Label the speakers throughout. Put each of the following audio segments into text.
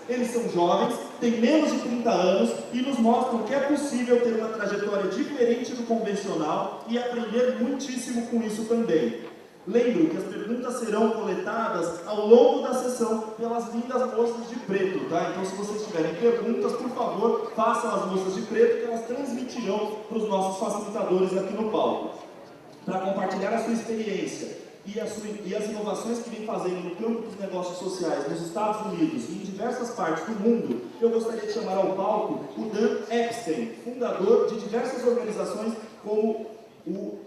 Speaker 1: Eles são jovens, têm menos de 30 anos e nos mostram que é possível ter uma trajetória diferente do convencional e aprender muitíssimo com isso também. Lembro que as perguntas serão coletadas ao longo da sessão pelas lindas moças de preto, tá? Então, se vocês tiverem perguntas, por favor, façam as moças de preto, que elas transmitirão para os nossos facilitadores aqui no palco. Para compartilhar a sua experiência e as inovações que vem fazendo no campo dos negócios sociais nos Estados Unidos e em diversas partes do mundo, eu gostaria de chamar ao palco o Dan Epstein, fundador de diversas organizações como o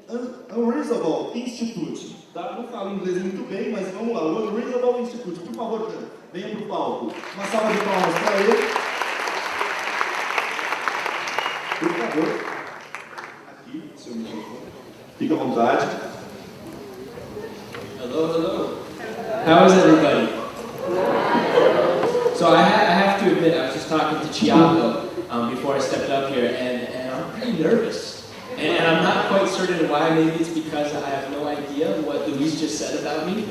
Speaker 1: Unreasonable Institute. Tá? Não falo inglês muito bem, mas vamos lá. O Unreasonable Institute. Por favor, Dan, venha para o palco. Uma salva de palmas para ele. Por favor. Aqui, seu microfone. Fique à vontade.
Speaker 2: Hello, hello. How is everybody? So I have to admit, I was just talking to Tiago before I stepped up here, and I'm pretty nervous. And I'm not quite certain why. Maybe it's because I have no idea what Luis just said about me.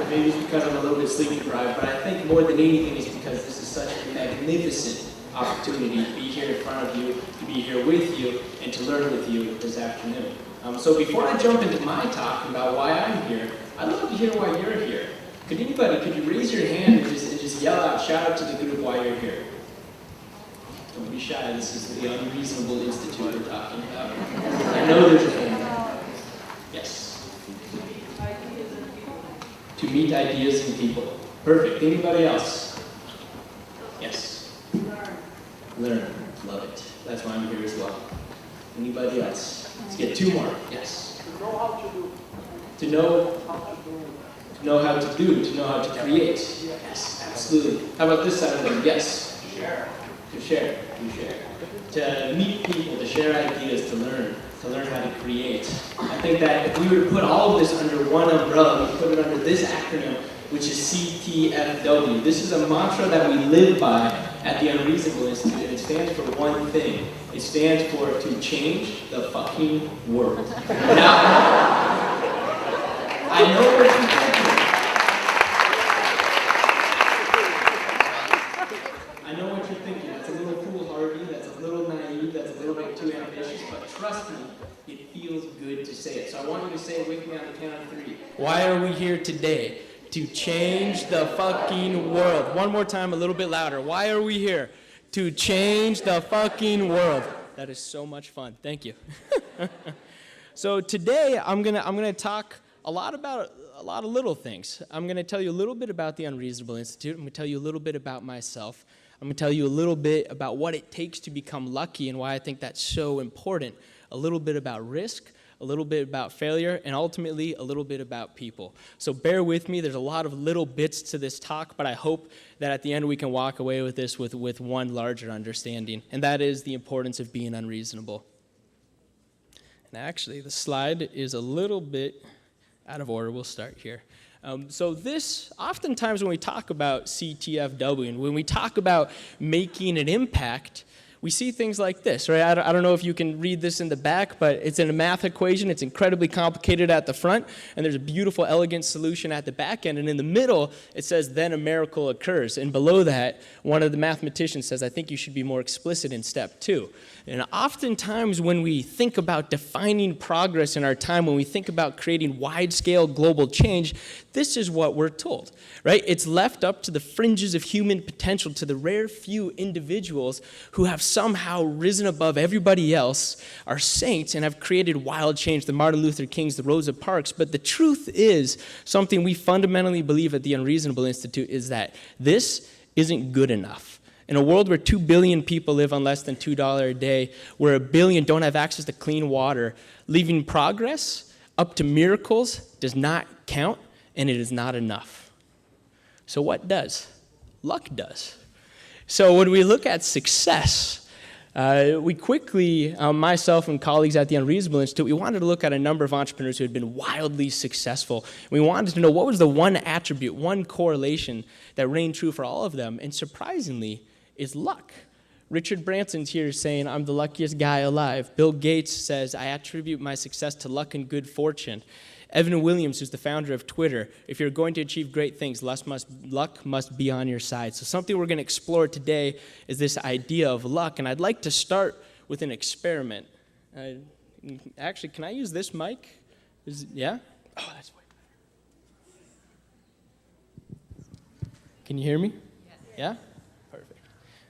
Speaker 2: Maybe it's because I'm a little bit sleep deprived, but I think more than anything it's because this is such a magnificent opportunity to be here in front of you, to be here with you, and to learn with you this afternoon. So before I jump into my talk about why I'm here, I'd love to hear why you're here. Could you raise your hand and just yell out, shout out to the group why you're here? Don't be shy, this is the Unreasonable Institute we're talking about. I know there's a hand. Yes. To meet ideas in people. Perfect. Anybody else? Yes. Learn. Love it. That's why I'm here as well. Anybody else? Let's get two more. Yes.
Speaker 3: To know how to do.
Speaker 2: To know how to do, to know how to create. Yes, absolutely. How about this side of them? Yes.
Speaker 3: Share.
Speaker 2: To share. To meet people, to share ideas, to learn how to create. I think that if we were to put all of this under one umbrella, we put it under this acronym, which is CTFW. This is a mantra that we live by at the Unreasonable Institute, and it stands for one thing. It stands for to change the fucking world. Now, I know what you're thinking. I know what you're thinking. That's a little foolhardy, that's a little naive, that's a little bit too ambitious, but trust me, it feels good to say it. So I want you to say it with me on the count of three. Why are we here today? To change the fucking world. One more time, a little bit louder. Why are we here? To change the fucking world. That is so much fun. Thank you. So today I'm gonna talk a lot about a lot of little things. I'm gonna tell you a little bit about the Unreasonable Institute. I'm gonna tell you a little bit about myself. I'm gonna tell you a little bit about what it takes to become lucky and why I think that's so important. A little bit about risk, a little bit about failure, and ultimately a little bit about people. So bear with me, there's a lot of little bits to this talk, but I hope that at the end we can walk away with this with one larger understanding, and that is the importance of being unreasonable. And actually, the slide is a little bit out of order. We'll start here. So this, oftentimes when we talk about CTFW, and when we talk about making an impact, we see things like this, right? I don't know if you can read this in the back, but it's in a math equation. It's incredibly complicated at the front, and there's a beautiful, elegant solution at the back end. And in the middle, it says, then a miracle occurs. And below that, one of the mathematicians says, I think you should be more explicit in step 2. And oftentimes when we think about defining progress in our time, when we think about creating wide-scale global change, this is what we're told, right? It's left up to the fringes of human potential, to the rare few individuals who have somehow risen above everybody else, are saints, and have created wild change, the Martin Luther Kings, the Rosa Parks. But the truth is, something we fundamentally believe at the Unreasonable Institute is that this isn't good enough. In a world where 2 billion people live on less than $2 a day, where 1 billion don't have access to clean water, leaving progress up to miracles does not count, and it is not enough. So what does? Luck does. So when we look at success, we quickly, myself and colleagues at the Unreasonable Institute, we wanted to look at a number of entrepreneurs who had been wildly successful. We wanted to know what was the one attribute, one correlation that reigned true for all of them, and surprisingly, is luck. Richard Branson's here saying, I'm the luckiest guy alive. Bill Gates says, I attribute my success to luck and good fortune. Evan Williams, who's the founder of Twitter, if you're going to achieve great things, luck must be on your side. So something we're going to explore today is this idea of luck, and I'd like to start with an experiment. Actually, can I use this mic? Yeah? Oh, that's weird. Can you hear me? Yeah? Perfect.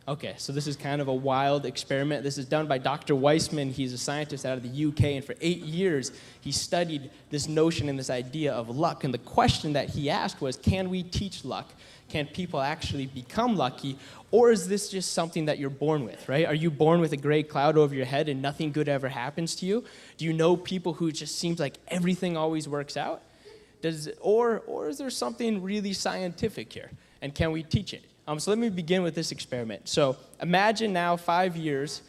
Speaker 2: Okay, so this is kind of a wild experiment. This is done by Dr. Weissman. He's a scientist out of the UK, and for 8 years, he studied this notion and this idea of luck. And the question that he asked was, can we teach luck? Can people actually become lucky? Or is this just something that you're born with, right? Are you born with a gray cloud over your head and nothing good ever happens to you? Do you know people who it just seems like everything always works out? Or is there something really scientific here? And can we teach it? So let me begin with this experiment. So imagine now 5 years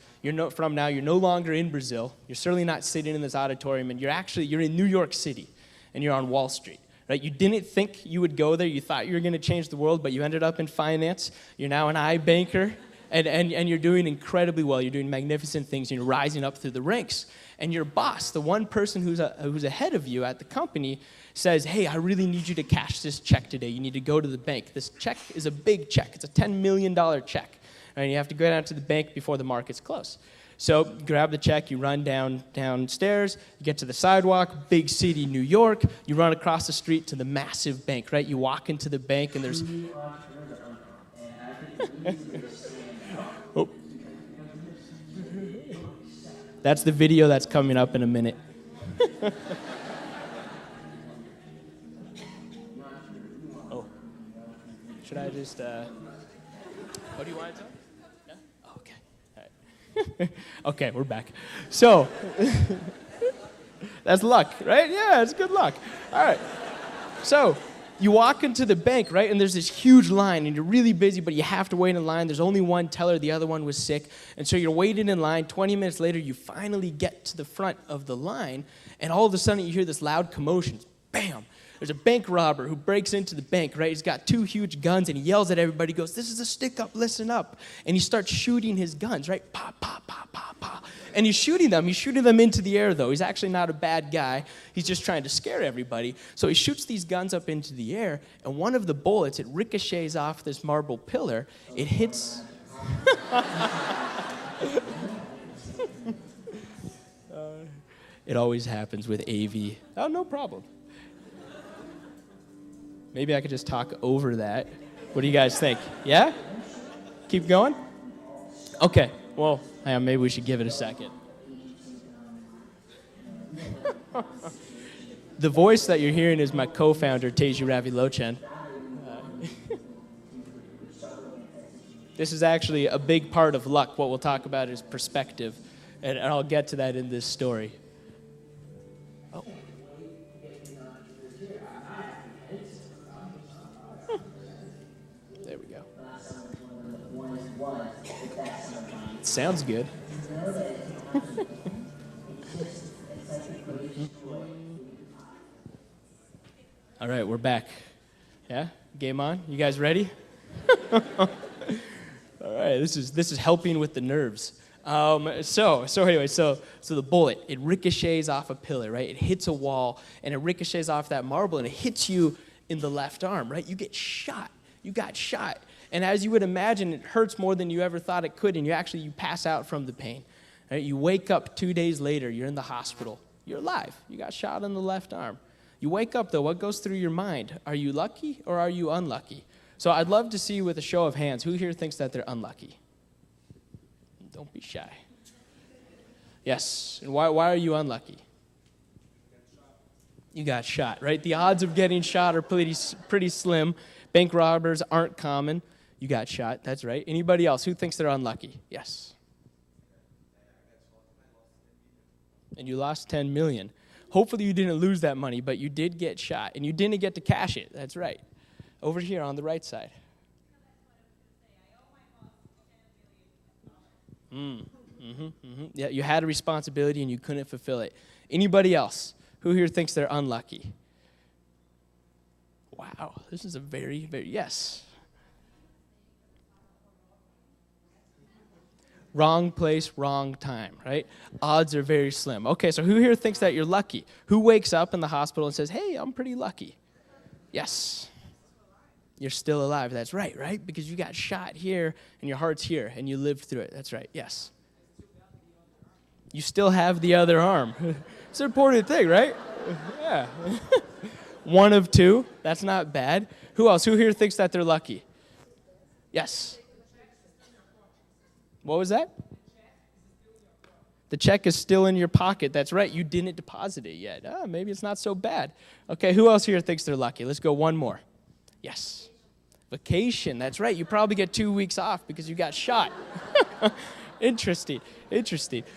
Speaker 2: from now, you're no longer in Brazil. You're certainly not sitting in this auditorium, and you're in New York City, and you're on Wall Street. Right? You didn't think you would go there. You thought you were going to change the world, but you ended up in finance. You're now an iBanker, and you're doing incredibly well. You're doing magnificent things. You're rising up through the ranks. And your boss, the one person who's ahead of you at the company, says, hey, I really need you to cash this check today. You need to go to the bank. This check is a big check. It's a $10 million check. And you have to go down to the bank before the markets close. So you grab the check, you run downstairs, you get to the sidewalk, big city, New York. You run across the street to the massive bank, right? You walk into the bank and there's... Oh. That's the video that's coming up in a minute. Oh. Should I just... What do you want to tell? Yeah? Oh, okay. All right. Okay, we're back. So, that's luck, right? Yeah, it's good luck. All right. So, you walk into the bank, right, and there's this huge line, and you're really busy, but you have to wait in line. There's only one teller. The other one was sick. And so you're waiting in line. 20 minutes later, you finally get to the front of the line, and all of a sudden you hear this loud commotion. Bam! There's a bank robber who breaks into the bank, right? He's got 2 huge guns, and he yells at everybody. He goes, this is a stick-up, listen up. And he starts shooting his guns, right? Pop, pop, pop, pop, pop. And he's shooting them. He's shooting them into the air, though. He's actually not a bad guy. He's just trying to scare everybody. So he shoots these guns up into the air, and one of the bullets, it ricochets off this marble pillar. It hits... It always happens with AV. Oh, no problem. Maybe I could just talk over that. What do you guys think? Yeah? Keep going? Okay. Well, maybe we should give it a second. The voice that you're hearing is my co-founder, Teju Ravilochan. This is actually a big part of luck. What we'll talk about is perspective, and I'll get to that in this story. Oh. There we go. Sounds good. All right, we're back. Yeah? Game on? You guys ready? All right, this is helping with the nerves. So the bullet, it ricochets off a pillar, right? It hits a wall, and it ricochets off that marble, and it hits you in the left arm, right? You get shot. You got shot. And as you would imagine, it hurts more than you ever thought it could, and you pass out from the pain. Right? You wake up 2 days later, you're in the hospital. You're alive. You got shot in the left arm. You wake up, though, what goes through your mind? Are you lucky or are you unlucky? So I'd love to see with a show of hands, who here thinks that they're unlucky? Don't be shy. Yes. And why are you unlucky? You got shot, right? The odds of getting shot are pretty slim. Bank robbers aren't common. You got shot. That's right. Anybody else? Who thinks they're unlucky? Yes. And you lost $10 million. Hopefully you didn't lose that money, but you did get shot, and you didn't get to cash it. That's right. Over here on the right side. Yeah, you had a responsibility, and you couldn't fulfill it. Anybody else? Who here thinks they're unlucky? Wow, this is a very, very, yes. Wrong place, wrong time, right? Odds are very slim. Okay, so who here thinks that you're lucky? Who wakes up in the hospital and says, hey, I'm pretty lucky? Yes. You're still alive. That's right, right? Because you got shot here and your heart's here and you lived through it. That's right, yes. You still have the other arm. It's an important thing, right? Yeah. One of two. That's not bad. Who else? Who here thinks that they're lucky? Yes. What was that? The check is still in your pocket. That's right. You didn't deposit it yet. Oh, maybe it's not so bad. Okay, who else here thinks they're lucky? Let's go one more. Yes. Vacation. That's right. You probably get 2 weeks off because you got shot. Interesting.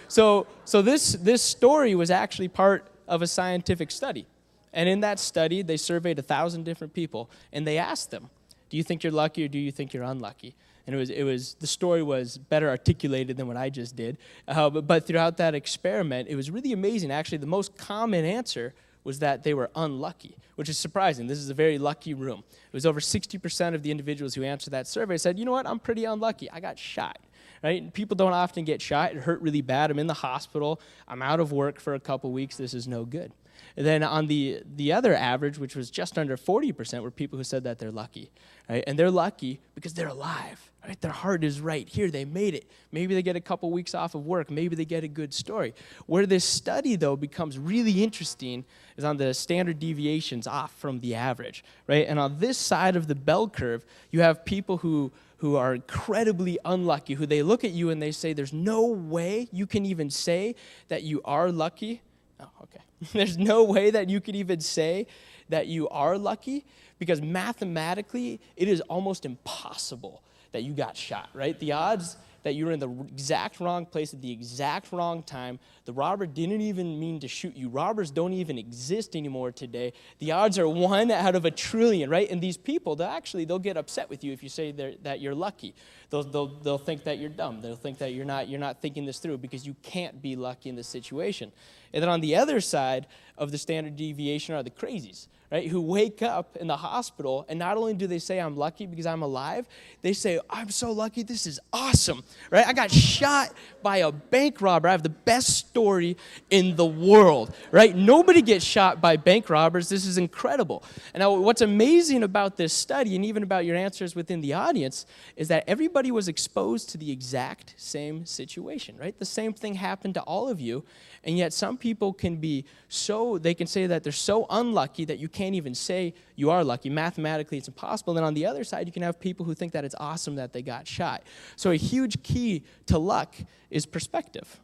Speaker 2: So this story was actually part of a scientific study. And in that study, they surveyed 1,000 different people, and they asked them, do you think you're lucky or do you think you're unlucky? And the story was better articulated than what I just did. But throughout that experiment, it was really amazing. Actually, the most common answer was that they were unlucky, which is surprising. This is a very lucky room. It was over 60% of the individuals who answered that survey said, you know what, I'm pretty unlucky. I got shot. Right? People don't often get shot. It hurt really bad. I'm in the hospital. I'm out of work for a couple weeks. This is no good. And then on the other average, which was just under 40%, were people who said that they're lucky. Right? And they're lucky because they're alive. Right? Their heart is right here. They made it. Maybe they get a couple weeks off of work. Maybe they get a good story. Where this study, though, becomes really interesting is on the standard deviations off from the average. Right? And on this side of the bell curve, you have people who are incredibly unlucky, who they look at you and they say, there's no way you can even say that you are lucky. Oh, okay. There's no way that you could even say that you are lucky because mathematically it is almost impossible that you got shot, right? The odds that you were in the exact wrong place at the exact wrong time. The robber didn't even mean to shoot you. Robbers don't even exist anymore today. The odds are 1 out of a trillion, right? And these people, they'll get upset with you if you say that you're lucky. They'll think that you're dumb. They'll think that you're not thinking this through because you can't be lucky in this situation. And then on the other side of the standard deviation are the crazies, right, who wake up in the hospital, and not only do they say, I'm lucky because I'm alive, they say, I'm so lucky, this is awesome, right? I got shot by a bank robber. I have the best story in the world, right? Nobody gets shot by bank robbers. This is incredible. And now what's amazing about this study, and even about your answers within the audience, is that everybody was exposed to the exact same situation, right? The same thing happened to all of you, and yet some people can say that they're so unlucky that you can't even say you are lucky. Mathematically, it's impossible. And on the other side, you can have people who think that it's awesome that they got shot. So a huge key to luck is perspective.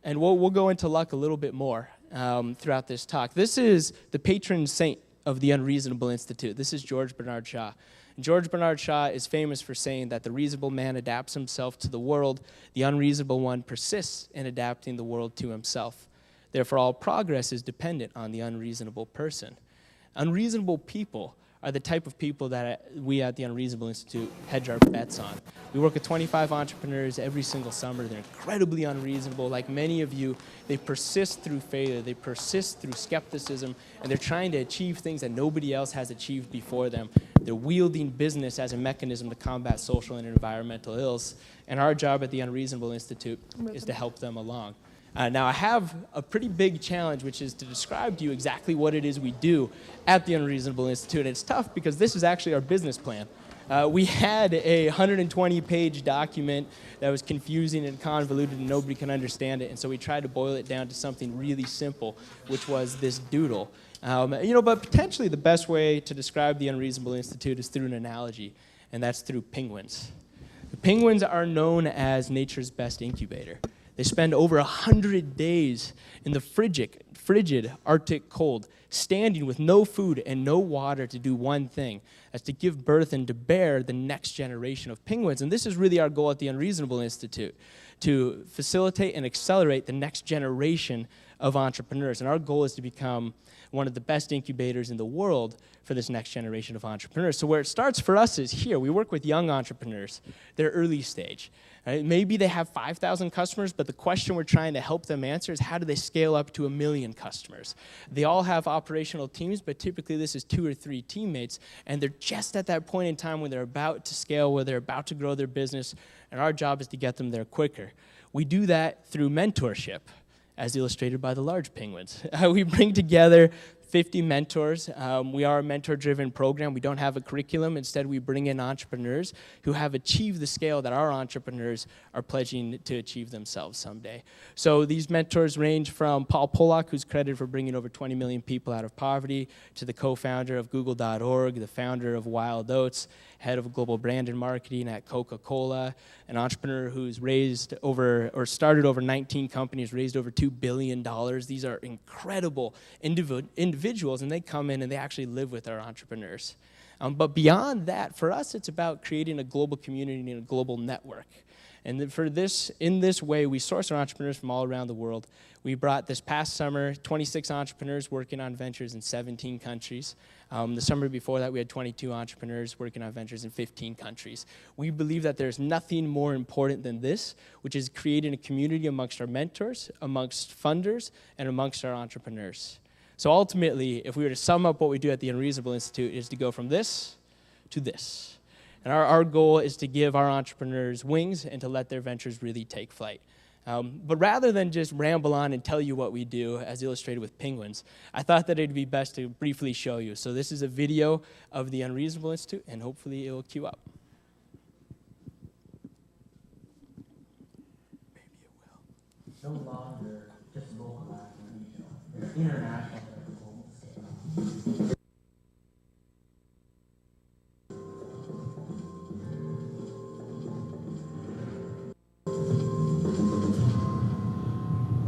Speaker 2: And we'll go into luck a little bit more throughout this talk. This is the patron saint of the Unreasonable Institute. This is George Bernard Shaw. George Bernard Shaw is famous for saying that the reasonable man adapts himself to the world, the unreasonable one persists in adapting the world to himself. Therefore, all progress is dependent on the unreasonable person. Unreasonable people are the type of people that we at the Unreasonable Institute hedge our bets on. We work with 25 entrepreneurs every single summer. They're incredibly unreasonable. Like many of you, they persist through failure. They persist through skepticism, and they're trying to achieve things that nobody else has achieved before them. They're wielding business as a mechanism to combat social and environmental ills, and our job at the Unreasonable Institute is to help them along. Now, I have a pretty big challenge, which is to describe to you exactly what it is we do at the Unreasonable Institute. And it's tough because this is actually our business plan. We had a 120-page document that was confusing and convoluted and nobody can understand it. And so we tried to boil it down to something really simple, which was this doodle. But potentially the best way to describe the Unreasonable Institute is through an analogy, and that's through penguins. The penguins are known as nature's best incubator. They spend over 100 days in the frigid Arctic cold, standing with no food and no water to do one thing, that's to give birth and to bear the next generation of penguins. And this is really our goal at the Unreasonable Institute, to facilitate and accelerate the next generation of entrepreneurs. And our goal is to become one of the best incubators in the world for this next generation of entrepreneurs. So where it starts for us is here. We work with young entrepreneurs. They're early stage. Right? Maybe they have 5,000 customers, but the question we're trying to help them answer is how do they scale up to $1 million? million customers. They all have operational teams, but typically this is 2 or 3 teammates, and they're just at that point in time when they're about to scale, where they're about to grow their business, and our job is to get them there quicker. We do that through mentorship, as illustrated by the large penguins. We bring together 50 mentors. We are a mentor-driven program. We don't have a curriculum. Instead, we bring in entrepreneurs who have achieved the scale that our entrepreneurs are pledging to achieve themselves someday. So these mentors range from Paul Polak, who's credited for bringing over 20 million people out of poverty, to the co-founder of Google.org, the founder of Wild Oats, head of global brand and marketing at Coca-Cola, an entrepreneur who's started over 19 companies, raised over $2 billion. These are incredible individuals, and they come in and they actually live with our entrepreneurs. But beyond that, for us, it's about creating a global community and a global network. And in this way, we source our entrepreneurs from all around the world. We brought this past summer 26 entrepreneurs working on ventures in 17 countries. The summer before that, we had 22 entrepreneurs working on ventures in 15 countries. We believe that there's nothing more important than this, which is creating a community amongst our mentors, amongst funders, and amongst our entrepreneurs. So ultimately, if we were to sum up what we do at the Unreasonable Institute, is to go from this to this. And our goal is to give our entrepreneurs wings and to let their ventures really take flight. But rather than just ramble on and tell you what we do, as illustrated with penguins, I thought that it'd be best to briefly show you. So this is a video of the Unreasonable Institute, and hopefully it will queue up. Maybe it will.
Speaker 3: No longer just localized and regional. They're international at a global scale.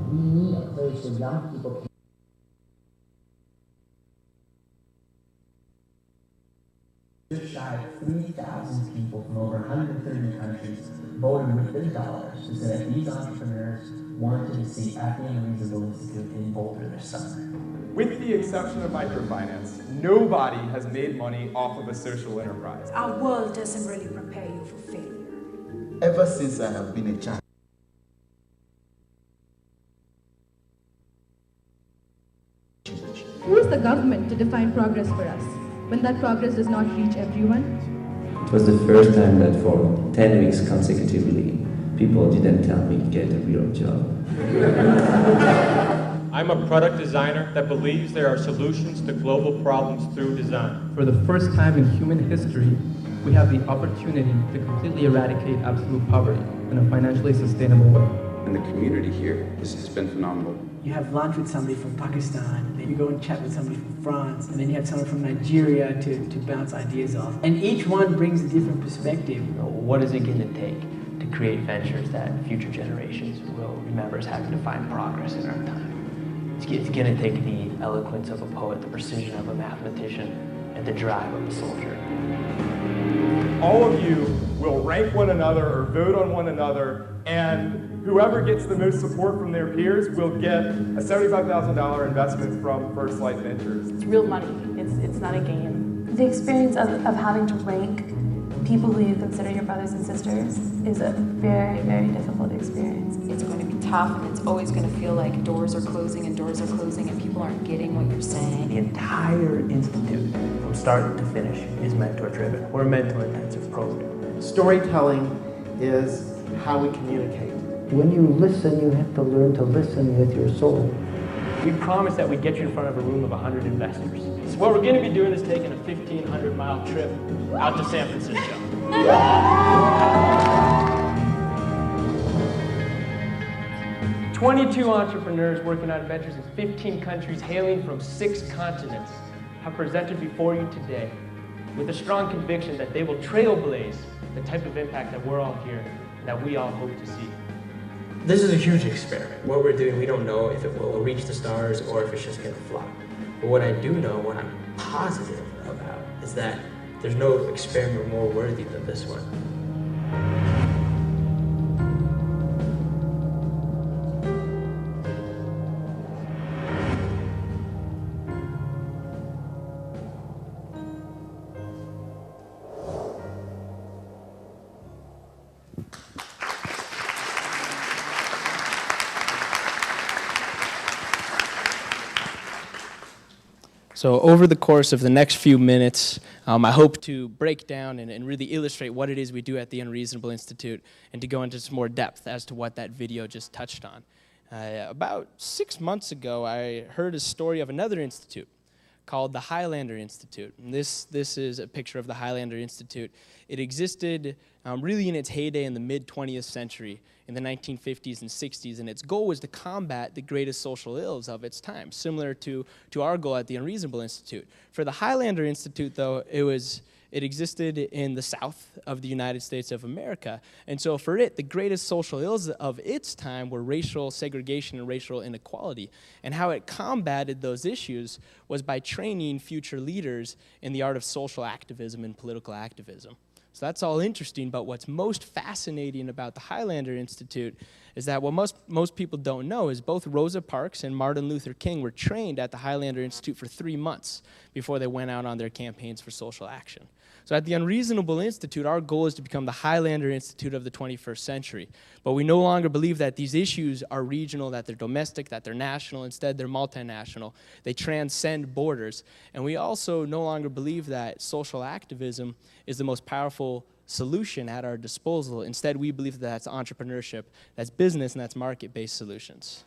Speaker 3: We need a place where young people can just shy of 3,000 people from over 130 countries voted with their dollars to say that these entrepreneurs wanted a seat at the Unreasonable Institute in Boulder this summer.
Speaker 4: With the exception of microfinance, nobody has made money off of a social enterprise.
Speaker 5: Our world doesn't really prepare you for failure.
Speaker 6: Ever since I have been a child,
Speaker 7: who is the government to define progress for us, when that progress does not reach everyone?
Speaker 8: It was the first time that for 10 weeks consecutively, people didn't tell me to get a real job.
Speaker 9: I'm a product designer that believes there are solutions to global problems through design.
Speaker 10: For the first time in human history, we have the opportunity to completely eradicate absolute poverty in a financially sustainable way.
Speaker 11: And the community here has been phenomenal.
Speaker 12: You have lunch with somebody from Pakistan, then you go and chat with somebody from France, and then you have someone from Nigeria to bounce ideas off. And each one brings a different perspective.
Speaker 13: What is it going to take to create ventures that future generations will remember as having to find progress in our time? It's going to take the eloquence of a poet, the precision of a mathematician, and the drive of a soldier.
Speaker 4: All of you will rank one another or vote on one another, and whoever gets the most support from their peers will get a $75,000 investment from First Light Ventures.
Speaker 14: It's real money. It's not a game. The experience of having to rank people who you consider your brothers and sisters is a very, very difficult experience.
Speaker 15: It's going to be tough, and it's always going to feel like doors are closing and doors are closing and people aren't getting what you're saying.
Speaker 13: The entire institute, from start to finish, is mentor-driven. We're a mentor-intensive program.
Speaker 16: Storytelling is how we communicate.
Speaker 3: When you listen, you have to learn to listen with your soul.
Speaker 13: We promise that we get you in front of a room of 100 investors. So what we're going to be doing is taking a 1,500-mile trip out to San Francisco. 22 entrepreneurs working on ventures in 15 countries, hailing from 6 continents, have presented before you today with a strong conviction that they will trailblaze the type of impact that we're all here, that we all hope to see.
Speaker 17: This is a huge experiment. What we're doing, we don't know if it will reach the stars or if it's just going to flop. But what I do know, what I'm positive about, is that there's no experiment more worthy than this one.
Speaker 2: So over the course of the next few minutes, I hope to break down and really illustrate what it is we do at the Unreasonable Institute and to go into some more depth as to what that video just touched on. About 6 months ago, I heard a story of another institute called the Highlander Institute. And this is a picture of the Highlander Institute. It existed really in its heyday in the mid-20th century, in the 1950s and 60s, and its goal was to combat the greatest social ills of its time, similar to our goal at the Unreasonable Institute. For the Highlander Institute, though, it existed in the South of the United States of America. And so for it, the greatest social ills of its time were racial segregation and racial inequality. And how it combated those issues was by training future leaders in the art of social activism and political activism. So that's all interesting, but what's most fascinating about the Highlander Institute is that what most people don't know is both Rosa Parks and Martin Luther King were trained at the Highlander Institute for 3 months before they went out on their campaigns for social action. So at the Unreasonable Institute, our goal is to become the Highlander Institute of the 21st century. But we no longer believe that these issues are regional, that they're domestic, that they're national. Instead, they're multinational. They transcend borders. And we also no longer believe that social activism is the most powerful solution at our disposal. Instead, we believe that that's entrepreneurship, that's business, and that's market-based solutions.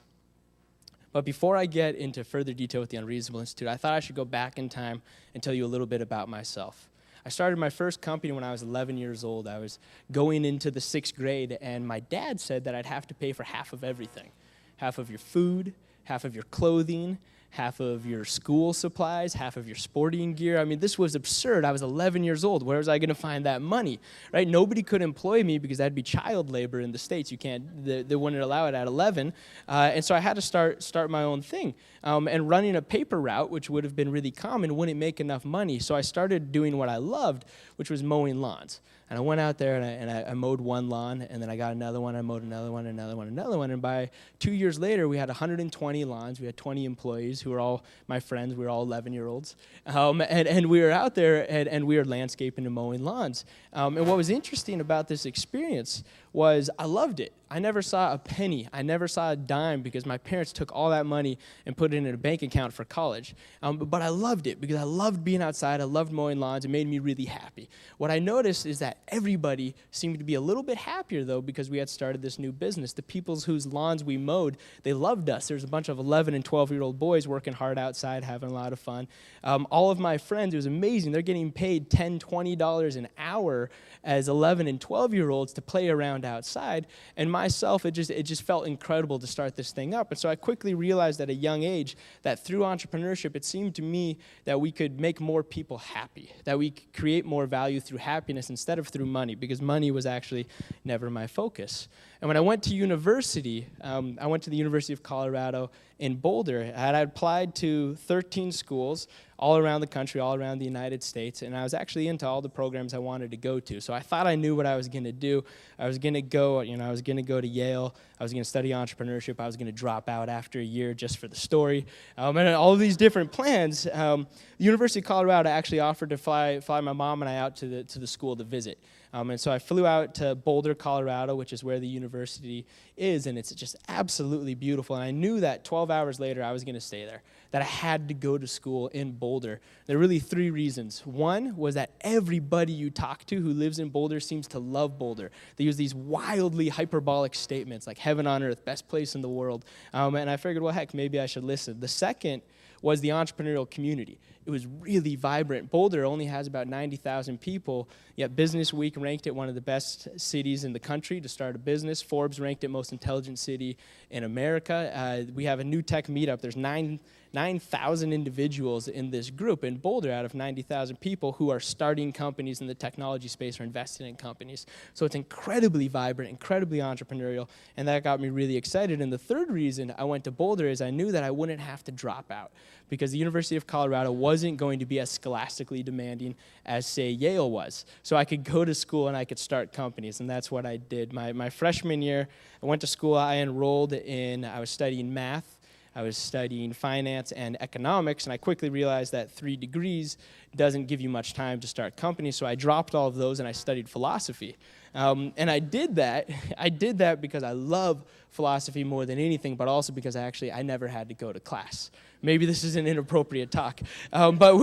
Speaker 2: But before I get into further detail with the Unreasonable Institute, I thought I should go back in time and tell you a little bit about myself. I started my first company when I was 11 years old. I was going into the 6th grade, and my dad said that I'd have to pay for half of everything. Half of your food, half of your clothing, half of your school supplies, half of your sporting gear. I mean, this was absurd. I was 11 years old. Where was I going to find that money, right? Nobody could employ me because that'd be child labor in the States. You can't, they wouldn't allow it at 11. And so I had to start my own thing. And running a paper route, which would have been really common, wouldn't make enough money. So I started doing what I loved, which was mowing lawns. And I went out there and I mowed one lawn, and then I got another one, I mowed another one, another one, another one. And by 2 years later, we had 120 lawns. We had 20 employees who were all my friends. We were all 11-year-olds. And we were out there, and we were landscaping and mowing lawns. And what was interesting about this experience was I loved it. I never saw a penny. I never saw a dime because my parents took all that money and put it in a bank account for college. But I loved it because I loved being outside. I loved mowing lawns. It made me really happy. What I noticed is that everybody seemed to be a little bit happier, though, because we had started this new business. The people whose lawns we mowed, they loved us. There was a bunch of 11 and 12-year-old boys working hard outside, having a lot of fun. All of my friends, it was amazing. They're getting paid $10, $20 an hour as 11 and 12-year-olds to play around outside. And myself, it just felt incredible to start this thing up. And so I quickly realized at a young age that through entrepreneurship, it seemed to me that we could make more people happy, that we could create more value through happiness instead of through money, because money was actually never my focus. And when I went to university, I went to the University of Colorado in Boulder, and I applied to 13 schools all around the country, all around the United States, and I was actually into all the programs I wanted to go to. So I thought I knew what I was going to do. I was going to go, I was going to go to Yale. I was going to study entrepreneurship. I was going to drop out after a year just for the story. And all of these different plans. The University of Colorado actually offered to fly my mom and I out to the school to visit. And so I flew out to Boulder, Colorado, which is where the university is, and it's just absolutely beautiful. And I knew that 12 hours later I was going to stay there, that I had to go to school in Boulder. There are really 3 reasons. One was that everybody you talk to who lives in Boulder seems to love Boulder. They use these wildly hyperbolic statements like heaven on earth, best place in the world. And I figured, well, heck, maybe I should listen. The second was the entrepreneurial community. It was really vibrant. Boulder only has about 90,000 people, yet Business Week ranked it one of the best cities in the country to start a business. Forbes ranked it most intelligent city in America. We have a new tech meetup. There's 9,000 individuals in this group in Boulder out of 90,000 people who are starting companies in the technology space or investing in companies. So it's incredibly vibrant, incredibly entrepreneurial, and that got me really excited. And the third reason I went to Boulder is I knew that I wouldn't have to drop out because the University of Colorado wasn't going to be as scholastically demanding as, say, Yale was. So I could go to school and I could start companies, and that's what I did. My freshman year, I went to school. I was studying math. I was studying finance and economics, and I quickly realized that 3 degrees doesn't give you much time to start companies, so I dropped all of those and I studied philosophy. And I did that because I love philosophy more than anything, but also because I never had to go to class. Maybe this is an inappropriate talk. But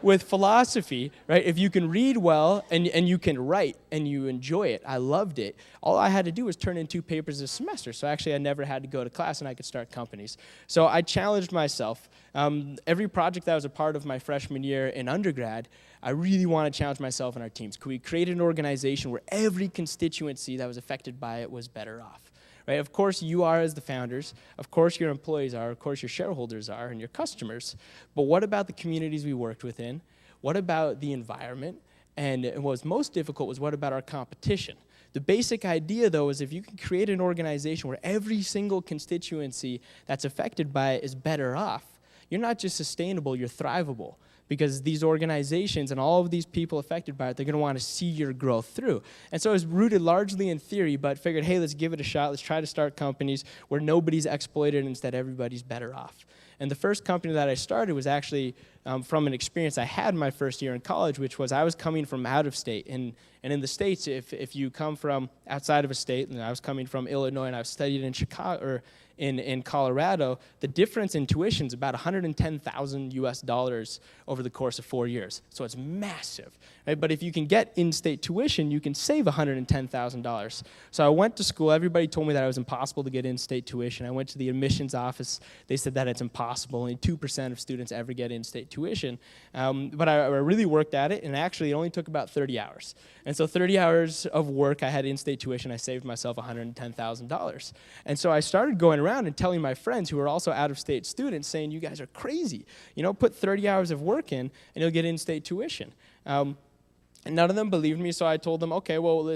Speaker 2: with philosophy, right, if you can read well and you can write and you enjoy it, I loved it, all I had to do was turn in 2 papers a semester. So actually I never had to go to class and I could start companies. So I challenged myself. Every project that was a part of my freshman year in undergrad, I really want to challenge myself and our teams. Could we create an organization where every constituency that was affected by it was better off? Right? Of course, you are as the founders. Of course, your employees are. Of course, your shareholders are and your customers. But what about the communities we worked within? What about the environment? And what was most difficult was what about our competition? The basic idea, though, is if you can create an organization where every single constituency that's affected by it is better off, you're not just sustainable, you're thrivable. Because these organizations and all of these people affected by it, they're going to want to see your growth through. And so it was rooted largely in theory, but figured, hey, let's give it a shot. Let's try to start companies where nobody's exploited and instead everybody's better off. And the first company that I started was actually from an experience I had my first year in college, which was I was coming from out of state. And in the States, if you come from outside of a state, and I was coming from Illinois and I was studied in Chicago, or in Colorado, the difference in tuition is about $110,000 US over the course of 4 years. So it's massive, right? But if you can get in-state tuition, you can save $110,000. So I went to school. Everybody told me that it was impossible to get in-state tuition. I went to the admissions office. They said that it's impossible. Only 2% of students ever get in-state tuition. But I really worked at it, and actually it only took about 30 hours. And so 30 hours of work, I had in-state tuition. I saved myself $110,000. And so I started going around and telling my friends who were also out-of-state students, saying, you guys are crazy. You know, put 30 hours of work in, and you'll get in-state tuition. And none of them believed me, so I told them, okay, well,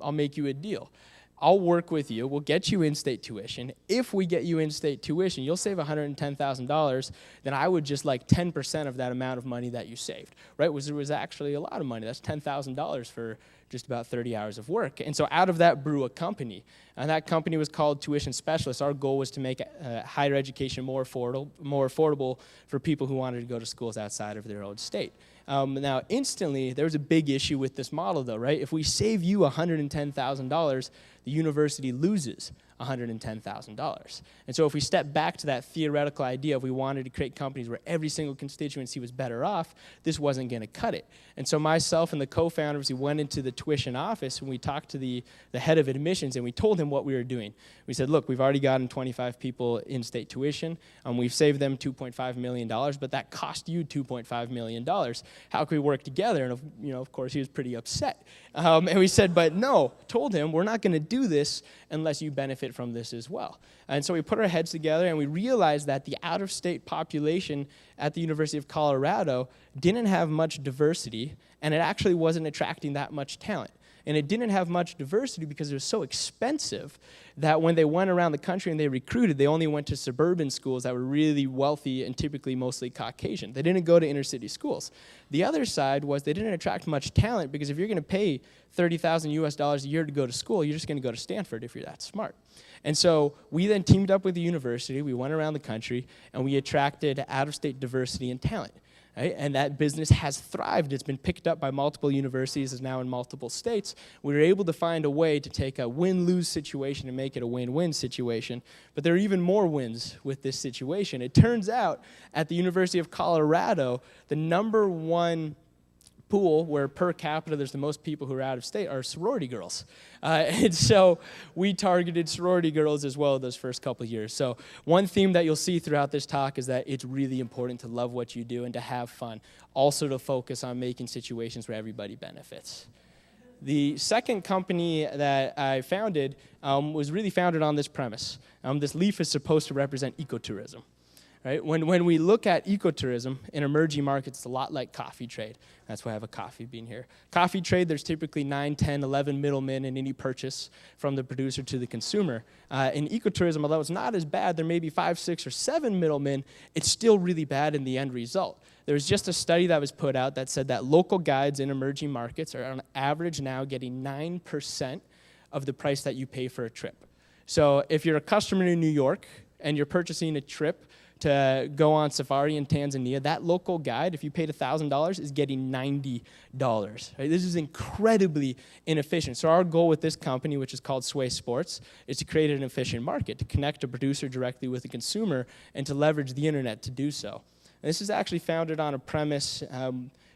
Speaker 2: I'll make you a deal. I'll work with you. We'll get you in-state tuition. If we get you in-state tuition, you'll save $110,000. Then I would just like 10% of that amount of money that you saved, right? It was actually a lot of money. That's $10,000 for just about 30 hours of work. And so out of that grew a company. And that company was called Tuition Specialists. Our goal was to make higher education more affordable for people who wanted to go to schools outside of their own state. Now, instantly, there was a big issue with this model, though, right? If we save you $110,000, the university loses $110,000. And so if we step back to that theoretical idea, if we wanted to create companies where every single constituency was better off, this wasn't going to cut it. And so myself and the co-founders, we went into the tuition office and we talked to the head of admissions and we told him what we were doing. We said, look, we've already gotten 25 people in-state tuition. We've saved them $2.5 million, but that cost you $2.5 million. How can we work together? And of course, he was pretty upset. And we said, but no, told him, we're not going to do this unless you benefit from this as well. And so we put our heads together and we realized that the out-of-state population at the University of Colorado didn't have much diversity, and it actually wasn't attracting that much talent. And it didn't have much diversity because it was so expensive that when they went around the country and they recruited, they only went to suburban schools that were really wealthy and typically mostly Caucasian. They didn't go to inner city schools. The other side was they didn't attract much talent because if you're going to pay $30,000 US a year to go to school, you're just going to go to Stanford if you're that smart. And so we then teamed up with the university, we went around the country, and we attracted out-of-state diversity and talent. Right? And that business has thrived. It's been picked up by multiple universities, is now in multiple states. We were able to find a way to take a win-lose situation and make it a win-win situation. But there are even more wins with this situation. It turns out at the University of Colorado, the #1 pool where per capita there's the most people who are out of state are sorority girls. And so we targeted sorority girls as well those first couple of years. So one theme that you'll see throughout this talk is that it's really important to love what you do and to have fun. Also to focus on making situations where everybody benefits. The second company that I founded was really founded on this premise. This leaf is supposed to represent ecotourism. Right? When we look at ecotourism in emerging markets, it's a lot like coffee trade. That's why I have a coffee bean here. Coffee trade, there's typically 9, 10, 11 middlemen in any purchase from the producer to the consumer. In ecotourism, although it's not as bad, there may be 5, 6, or 7 middlemen, it's still really bad in the end result. There was just a study that was put out that said that local guides in emerging markets are on average now getting 9% of the price that you pay for a trip. So if you're a customer in New York and you're purchasing a trip to go on safari in Tanzania, that local guide, if you paid $1,000, is getting $90. Right? This is incredibly inefficient. So our goal with this company, which is called Sway Sports, is to create an efficient market, to connect a producer directly with a consumer, and to leverage the internet to do so. And this is actually founded on a premise.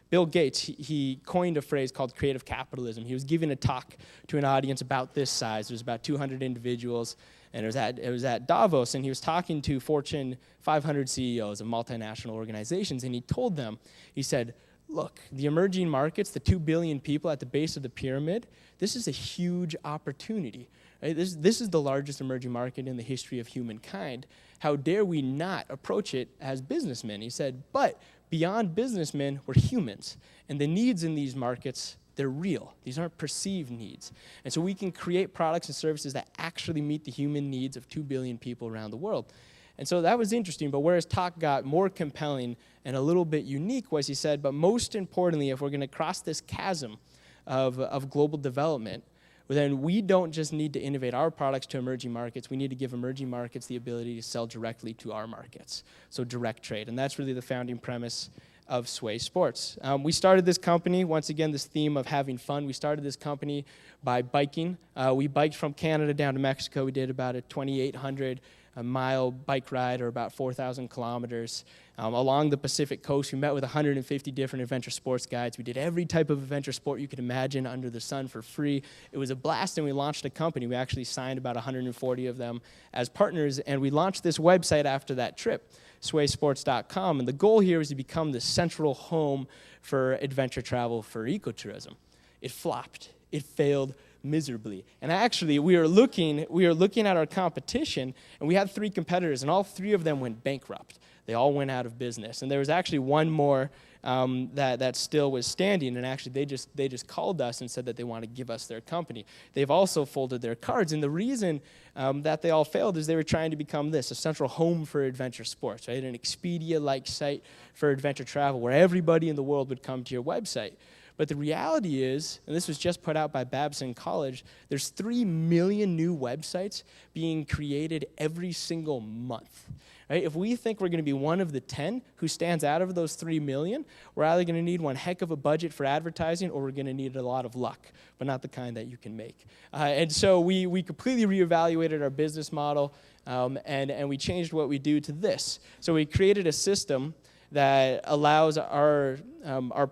Speaker 2: Bill Gates, he coined a phrase called creative capitalism. He was giving a talk to an audience about this size. It was about 200 individuals, and it was at Davos, and he was talking to Fortune 500 CEOs of multinational organizations, and he told them, he said, look, the emerging markets, the 2 billion people at the base of the pyramid, this is a huge opportunity. Right? This is the largest emerging market in the history of humankind. How dare we not approach it as businessmen? He said, but beyond businessmen, we're humans. And the needs in these markets, they're real. These aren't perceived needs. And so we can create products and services that actually meet the human needs of 2 billion people around the world. And so that was interesting, but where his talk got more compelling and a little bit unique was he said, but most importantly, if we're going to cross this chasm of global development, then we don't just need to innovate our products to emerging markets, we need to give emerging markets the ability to sell directly to our markets, so direct trade. And that's really the founding premise of Sway Sports. We started this company, once again, this theme of having fun. We started this company by biking. We biked from Canada down to Mexico. We did about a 2,800-mile bike ride, or about 4,000 kilometers. Along the Pacific coast, we met with 150 different adventure sports guides. We did every type of adventure sport you could imagine under the sun for free. It was a blast, and we launched a company. We actually signed about 140 of them as partners, and we launched this website after that trip, swaysports.com, and the goal here is to become the central home for adventure travel for ecotourism. It flopped. It failed miserably. And actually, we were looking at our competition, and we had 3 competitors, and all 3 of them went bankrupt. They all went out of business. And there was actually one more that still was standing, and actually they just called us and said that they want to give us their company. They've also folded their cards, and the reason that they all failed is they were trying to become a central home for adventure sports, right? An Expedia-like site for adventure travel where everybody in the world would come to your website. But the reality is, and this was just put out by Babson College, there's 3 million new websites being created every single month. Right? If we think we're going to be one of the 10 who stands out of those 3 million, we're either going to need one heck of a budget for advertising, or we're going to need a lot of luck, but not the kind that you can make. And so we completely reevaluated our business model, and we changed what we do to this. So we created a system that allows our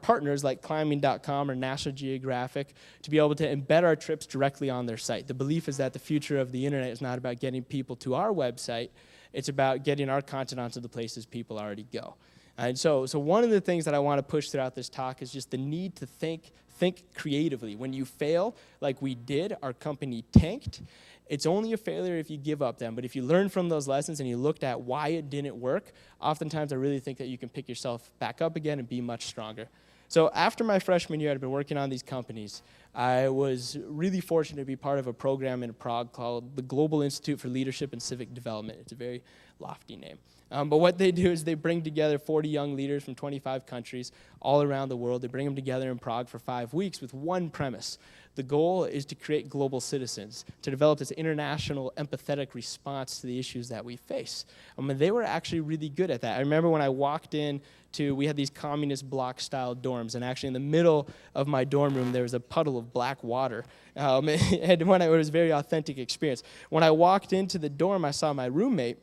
Speaker 2: partners like climbing.com or National Geographic to be able to embed our trips directly on their site. The belief is that the future of the internet is not about getting people to our website, it's about getting our content onto the places people already go. And so one of the things that I want to push throughout this talk is just the need to think creatively. When you fail, like we did, our company tanked, it's only a failure if you give up then. But if you learn from those lessons and you looked at why it didn't work, oftentimes I really think that you can pick yourself back up again and be much stronger. So after my freshman year, I'd been working on these companies. I was really fortunate to be part of a program in Prague called the Global Institute for Leadership and Civic Development. It's a very lofty name. But what they do is they bring together 40 young leaders from 25 countries all around the world. They bring them together in Prague for 5 weeks with one premise. The goal is to create global citizens, to develop this international empathetic response to the issues that we face. And they were actually really good at that. I remember when I walked in we had these communist block-style dorms, and actually in the middle of my dorm room there was a puddle of black water. And it was a very authentic experience. When I walked into the dorm, I saw my roommate.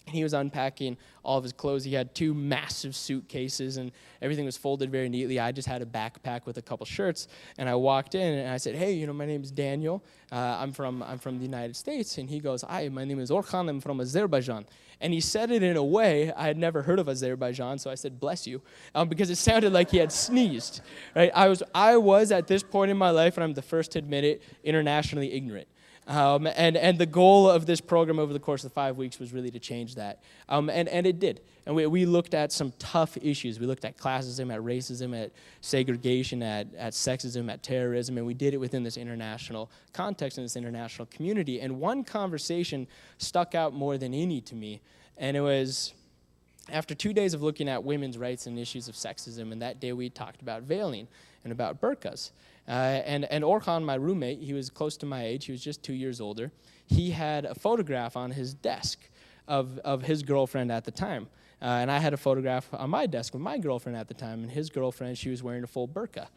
Speaker 2: He was unpacking all of his clothes. He had 2 massive suitcases, and everything was folded very neatly. I just had a backpack with a couple shirts, and I walked in, and I said, "Hey, my name is Daniel. I'm from the United States." And he goes, "Hi, my name is Orkhan. I'm from Azerbaijan." And he said it in a way I had never heard of Azerbaijan, so I said, "Bless you," because it sounded like he had sneezed. Right? I was at this point in my life, and I'm the first to admit it, internationally ignorant. And the goal of this program over the course of the 5 weeks was really to change that. And it did. And we looked at some tough issues. We looked at classism, at racism, at segregation, at sexism, at terrorism, and we did it within this international context and this international community. And one conversation stuck out more than any to me, and it was after 2 days of looking at women's rights and issues of sexism, and that day we talked about veiling and about burqas. And Orkhan, my roommate, he was close to my age. He was just 2 years older. He had a photograph on his desk of his girlfriend at the time. And I had a photograph on my desk of my girlfriend at the time, and his girlfriend, she was wearing a full burqa.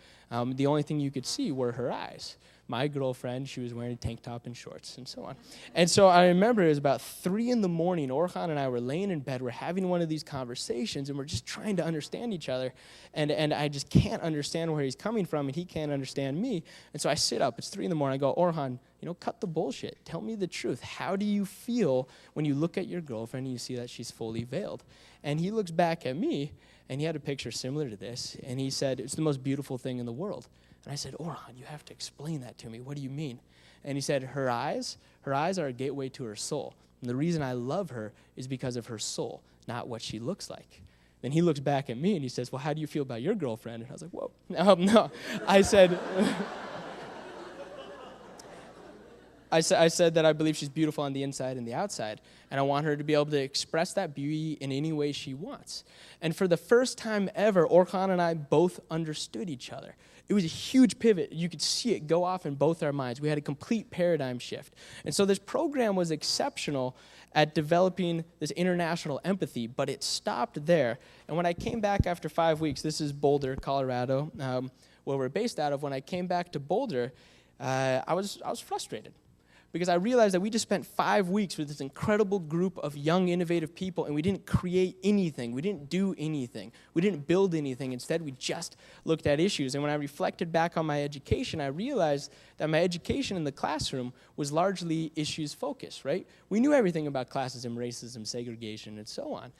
Speaker 2: The only thing you could see were her eyes. My girlfriend, she was wearing a tank top and shorts, and so on. And so I remember it was about 3 in the morning. Orhan and I were laying in bed. We're having one of these conversations, and we're just trying to understand each other. And I just can't understand where he's coming from, and he can't understand me. And so I sit up. It's 3 in the morning. I go, Orhan, cut the bullshit. Tell me the truth. How do you feel when you look at your girlfriend and you see that she's fully veiled? And he looks back at me, and he had a picture similar to this, and he said, it's the most beautiful thing in the world. And I said, Orhan, you have to explain that to me. What do you mean? And he said, her eyes are a gateway to her soul. And the reason I love her is because of her soul, not what she looks like. Then he looks back at me and he says, well, how do you feel about your girlfriend? And I was like, whoa. No. I said, I said that I believe she's beautiful on the inside and the outside, and I want her to be able to express that beauty in any way she wants. And for the first time ever, Orhan and I both understood each other. It was a huge pivot. You could see it go off in both our minds. We had a complete paradigm shift. And so this program was exceptional at developing this international empathy, but it stopped there. And when I came back after 5 weeks, this is Boulder, Colorado, where we're based out of. When I came back to Boulder, I was frustrated, because I realized that we just spent 5 weeks with this incredible group of young, innovative people, and we didn't create anything. We didn't do anything. We didn't build anything. Instead, we just looked at issues. And when I reflected back on my education, I realized that my education in the classroom was largely issues-focused, right? We knew everything about classism, racism, segregation, and so on.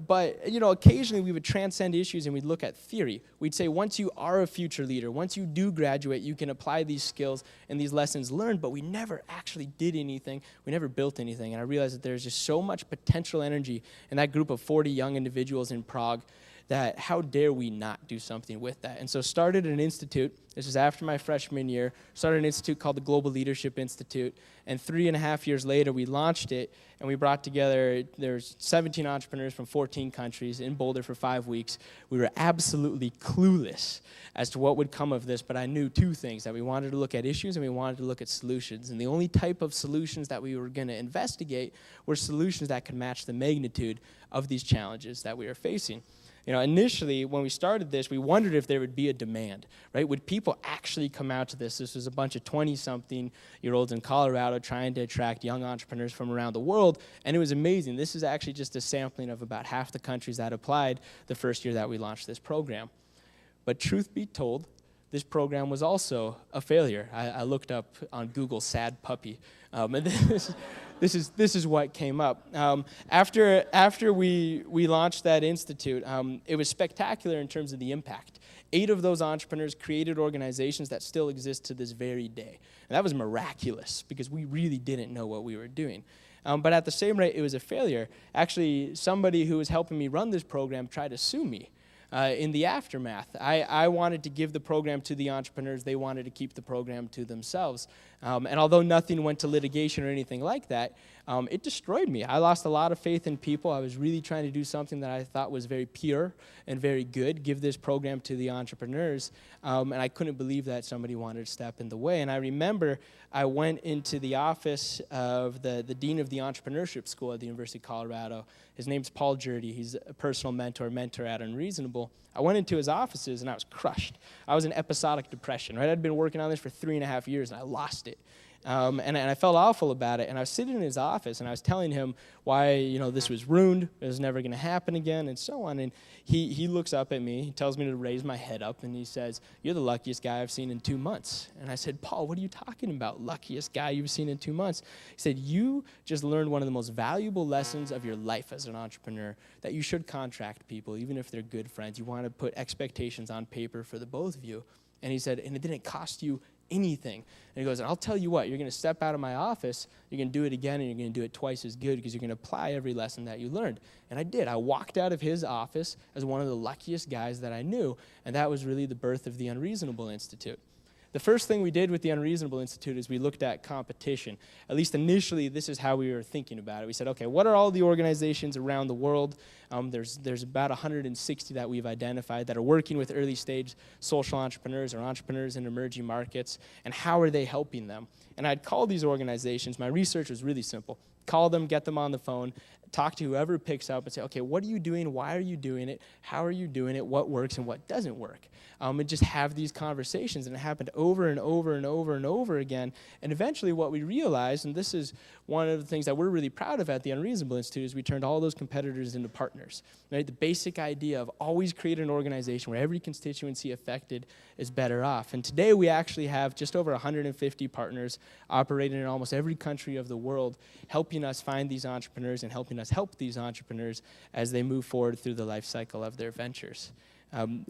Speaker 2: But occasionally we would transcend issues and we'd look at theory. We'd say, once you are a future leader, once you do graduate, you can apply these skills and these lessons learned, but we never actually did anything. We never built anything. And I realized that there's just so much potential energy in that group of 40 young individuals in Prague that how dare we not do something with that? And so started an institute. This was after my freshman year. Started an institute called the Global Leadership Institute. And 3.5 years later, we launched it, and we brought together, there's 17 entrepreneurs from 14 countries in Boulder for 5 weeks. We were absolutely clueless as to what would come of this, but I knew 2 things, that we wanted to look at issues and we wanted to look at solutions. And the only type of solutions that we were going to investigate were solutions that could match the magnitude of these challenges that we were facing. Initially, when we started this, we wondered if there would be a demand, right? Would people actually come out to this? This was a bunch of 20-something-year-olds in Colorado trying to attract young entrepreneurs from around the world, and it was amazing. This is actually just a sampling of about half the countries that applied the first year that we launched this program. But truth be told, this program was also a failure. I looked up on Google "sad puppy," and this is what came up. After we launched that institute, it was spectacular in terms of the impact. 8 of those entrepreneurs created organizations that still exist to this very day. And that was miraculous, because we really didn't know what we were doing. But at the same rate, it was a failure. Actually, somebody who was helping me run this program tried to sue me. In the aftermath, I wanted to give the program to the entrepreneurs. They wanted to keep the program to themselves. And although nothing went to litigation or anything like that, it destroyed me. I lost a lot of faith in people. I was really trying to do something that I thought was very pure and very good, give this program to the entrepreneurs. And I couldn't believe that somebody wanted to step in the way. And I remember I went into the office of the dean of the entrepreneurship school at the University of Colorado. His name's Paul Jurdy. He's a personal mentor at Unreasonable. I went into his offices and I was crushed. I was in episodic depression, right? I'd been working on this for 3.5 years and I lost it. And I felt awful about it. And I was sitting in his office and I was telling him why, this was ruined, it was never going to happen again, and so on. And he looks up at me, he tells me to raise my head up, and he says, "You're the luckiest guy I've seen in 2 months." And I said, "Paul, what are you talking about, luckiest guy you've seen in 2 months?" He said, "You just learned one of the most valuable lessons of your life as an entrepreneur, that you should contract people, even if they're good friends. You want to put expectations on paper for the both of you." And he said, "And it didn't cost you anything." And he goes, "I'll tell you what, you're going to step out of my office, you're going to do it again, and you're going to do it twice as good, because you're going to apply every lesson that you learned." And I did. I walked out of his office as one of the luckiest guys that I knew, and that was really the birth of the Unreasonable Institute. The first thing we did with the Unreasonable Institute is we looked at competition. At least initially, this is how we were thinking about it. We said, okay, what are all the organizations around the world? There's about 160 that we've identified that are working with early stage social entrepreneurs or entrepreneurs in emerging markets, and how are they helping them? And I'd call these organizations, my research was really simple, call them, get them on the phone, talk to whoever picks up and say, okay, what are you doing? Why are you doing it? How are you doing it? What works and what doesn't work? And just have these conversations. And it happened over and over and over and over again. And eventually what we realized, and this is one of the things that we're really proud of at the Unreasonable Institute, is we turned all those competitors into partners. Right? The basic idea of always create an organization where every constituency affected is better off. And today we actually have just over 150 partners operating in almost every country of the world, helping us find these entrepreneurs and helping us help these entrepreneurs as they move forward through the life cycle of their ventures.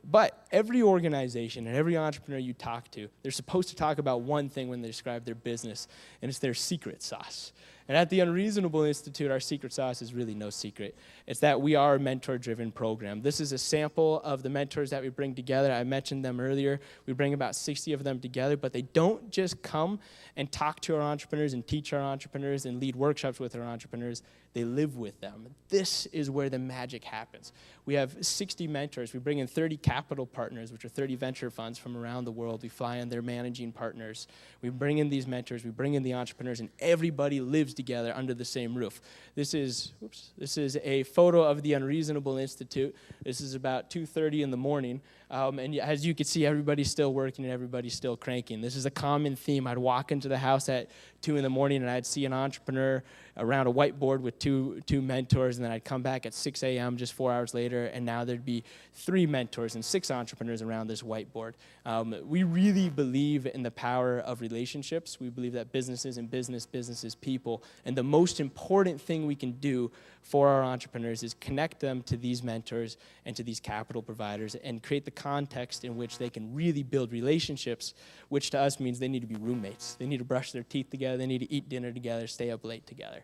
Speaker 2: But every organization and every entrepreneur you talk to, they're supposed to talk about one thing when they describe their business, and it's their secret sauce. And at the Unreasonable Institute, our secret sauce is really no secret. It's that we are a mentor-driven program. This is a sample of the mentors that we bring together. I mentioned them earlier. We bring about 60 of them together, but they don't just come and talk to our entrepreneurs and teach our entrepreneurs and lead workshops with our entrepreneurs. They live with them. This is where the magic happens. We have 60 mentors. We bring in 30 capital partners, which are 30 venture funds from around the world. We fly in their managing partners. We bring in these mentors. We bring in the entrepreneurs, and everybody lives together under the same roof. This is a photo of the Unreasonable Institute. This is about 2:30 in the morning. And as you can see, everybody's still working and everybody's still cranking. This is a common theme. I'd walk into the house at 2 in the morning and I'd see an entrepreneur around a whiteboard with two mentors, and then I'd come back at 6 a.m. just 4 hours later, and now there'd be 3 mentors and 6 entrepreneurs around this whiteboard. We really believe in the power of relationships. We believe that businesses and business is people, and the most important thing we can do for our entrepreneurs is connect them to these mentors and to these capital providers and create the context in which they can really build relationships, which to us means they need to be roommates. They need to brush their teeth together. They need to eat dinner together, stay up late together.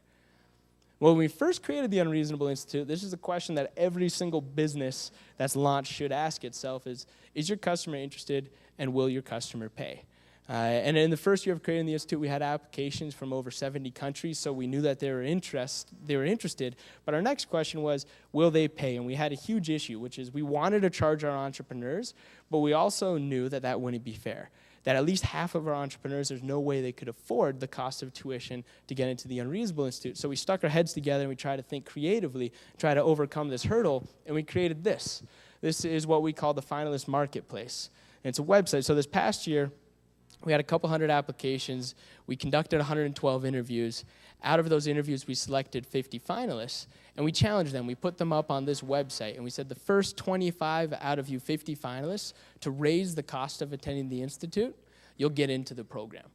Speaker 2: When we first created the Unreasonable Institute, this is a question that every single business that's launched should ask itself is your customer interested, and will your customer pay? And in the first year of creating the Institute, we had applications from over 70 countries, so we knew that they were interested. But our next question was, will they pay? And we had a huge issue, which is we wanted to charge our entrepreneurs, but we also knew that that wouldn't be fair. That at least half of our entrepreneurs, there's no way they could afford the cost of tuition to get into the Unreasonable Institute. So we stuck our heads together and we tried to think creatively, try to overcome this hurdle, and we created this. This is what we call the Finalist Marketplace. And it's a website. So this past year, we had a couple hundred applications. We conducted 112 interviews. Out of those interviews, we selected 50 finalists, and we challenged them. We put them up on this website, and we said the first 25 out of you 50 finalists to raise the cost of attending the Institute, you'll get into the program.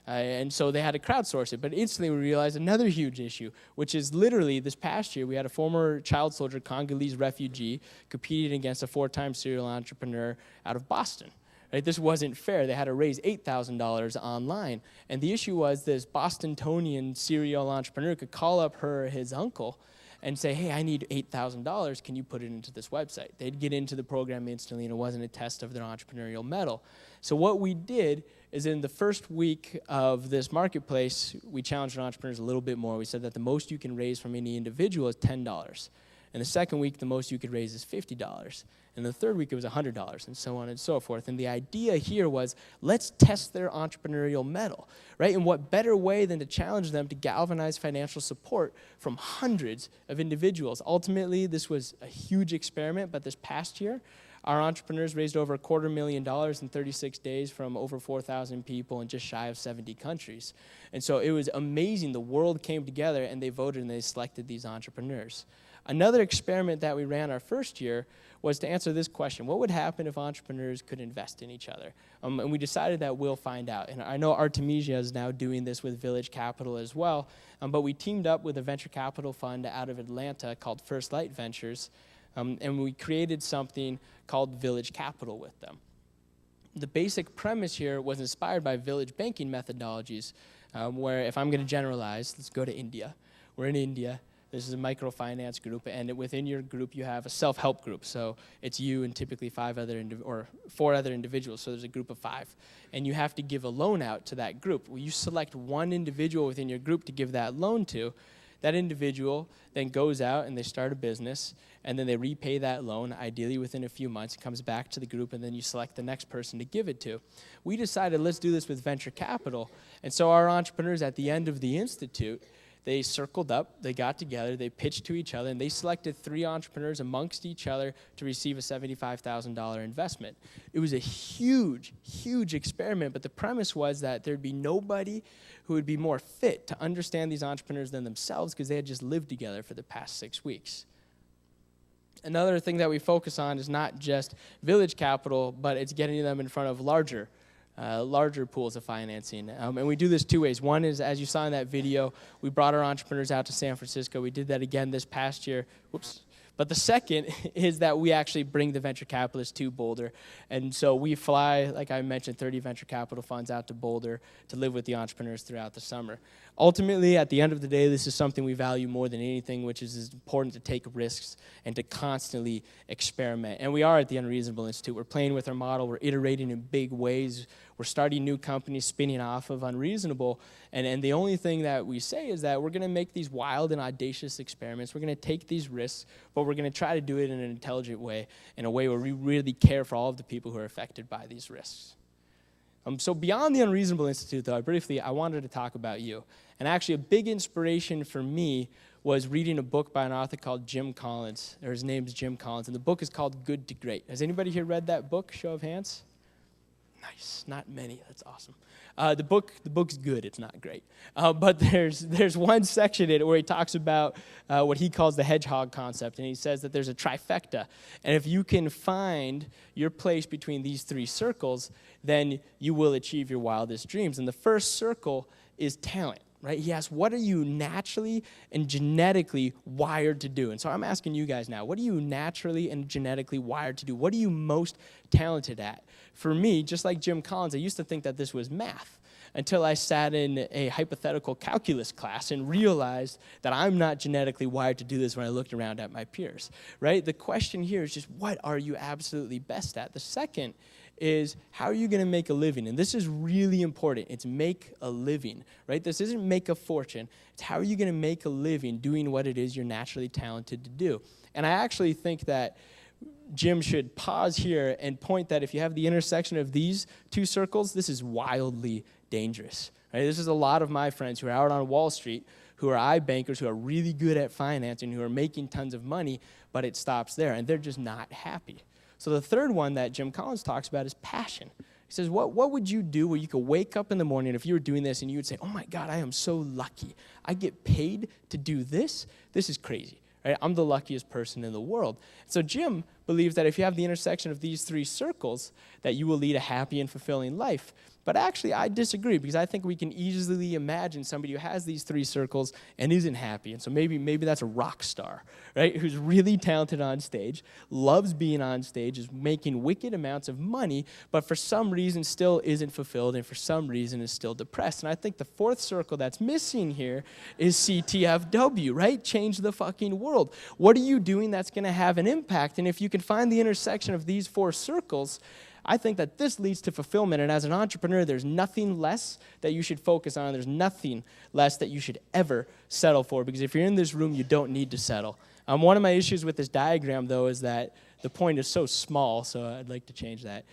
Speaker 2: And so they had to crowdsource it, but instantly we realized another huge issue, which is literally this past year, we had a former child soldier, Congolese refugee, competing against a 4-time serial entrepreneur out of Boston. Right? This wasn't fair. They had to raise $8,000 online. And the issue was this Bostonian serial entrepreneur could call up his uncle and say, hey, I need $8,000. Can you put it into this website? They'd get into the program instantly, and it wasn't a test of their entrepreneurial mettle. So what we did is in the first week of this marketplace, we challenged our entrepreneurs a little bit more. We said that the most you can raise from any individual is $10. And the second week, the most you could raise is $50. And the third week, it was $100, and so on and so forth. And the idea here was, let's test their entrepreneurial mettle, right? And what better way than to challenge them to galvanize financial support from hundreds of individuals? Ultimately, this was a huge experiment, but this past year, our entrepreneurs raised over $250,000 in 36 days from over 4,000 people in just shy of 70 countries. And so it was amazing. The world came together, and they voted, and they selected these entrepreneurs. Another experiment that we ran our first year was to answer this question: what would happen if entrepreneurs could invest in each other? And we decided that we'll find out. And I know Artemisia is now doing this with Village Capital as well, but we teamed up with a venture capital fund out of Atlanta called First Light Ventures, and we created something called Village Capital with them. The basic premise here was inspired by village banking methodologies, where if I'm going to generalize, let's go to India. We're in India. This is a microfinance group, and within your group, you have a self-help group. So it's you and typically 4 other individuals. So there's a group of 5, and you have to give a loan out to that group. Well, you select one individual within your group to give that loan to. That individual then goes out and they start a business, and then they repay that loan, ideally within a few months. It comes back to the group, and then you select the next person to give it to. We decided, let's do this with venture capital. And so our entrepreneurs at the end of the Institute, they circled up, they got together, they pitched to each other, and they selected 3 entrepreneurs amongst each other to receive a $75,000 investment. It was a huge, huge experiment, but the premise was that there'd be nobody who would be more fit to understand these entrepreneurs than themselves because they had just lived together for the past 6 weeks. Another thing that we focus on is not just village capital, but it's getting them in front of larger pools of financing. And we do this 2 ways. One is, as you saw in that video, we brought our entrepreneurs out to San Francisco. We did that again this past year. Whoops. But the second is that we actually bring the venture capitalists to Boulder. And so we fly, like I mentioned, 30 venture capital funds out to Boulder to live with the entrepreneurs throughout the summer. Ultimately, at the end of the day, this is something we value more than anything, which is it's important to take risks and to constantly experiment. And we are at the Unreasonable Institute. We're playing with our model. We're iterating in big ways. We're starting new companies spinning off of Unreasonable. And the only thing that we say is that we're going to make these wild and audacious experiments. We're going to take these risks, but we're going to try to do it in an intelligent way, in a way where we really care for all of the people who are affected by these risks. So beyond the Unreasonable Institute, though, I wanted to talk about you. And actually, a big inspiration for me was reading a book by an author called Jim Collins, or his name's Jim Collins, and the book is called Good to Great. Has anybody here read that book? Show of hands. Nice, not many. That's awesome. The book's good. It's not great, but there's one section in it where he talks about what he calls the hedgehog concept, and he says that there's a trifecta, and if you can find your place between these 3 circles, then you will achieve your wildest dreams. And the first circle is talent. Right? He asks, what are you naturally and genetically wired to do? And so I'm asking you guys now, what are you naturally and genetically wired to do? What are you most talented at? For me, just like Jim Collins, I used to think that this was math until I sat in a hypothetical calculus class and realized that I'm not genetically wired to do this when I looked around at my peers. Right? The question here is just, what are you absolutely best at? The second is, how are you going to make a living? And this is really important. It's make a living, right? This isn't make a fortune. It's how are you going to make a living doing what it is you're naturally talented to do. And I actually think that Jim should pause here and point that if you have the intersection of these 2 circles, this is wildly dangerous. Right? This is a lot of my friends who are out on Wall Street, who are iBankers, who are really good at financing, who are making tons of money, but it stops there, and they're just not happy. So the third one that Jim Collins talks about is passion. He says, what would you do where you could wake up in the morning, if you were doing this, and you would say, oh my God, I am so lucky. I get paid to do this? This is crazy. Right? I'm the luckiest person in the world. So Jim believes that if you have the intersection of these 3 circles, that you will lead a happy and fulfilling life. But actually, I disagree, because I think we can easily imagine somebody who has these 3 circles and isn't happy. And so maybe that's a rock star, right, who's really talented on stage, loves being on stage, is making wicked amounts of money, but for some reason still isn't fulfilled, and for some reason is still depressed. And I think the 4th circle that's missing here is CTFW, right? Change the fucking world. What are you doing that's going to have an impact? And if you can find the intersection of these 4 circles, I think that this leads to fulfillment, and as an entrepreneur, there's nothing less that you should focus on. There's nothing less that you should ever settle for, because if you're in this room, you don't need to settle. One of my issues with this diagram, though, is that the point is so small, so I'd like to change that.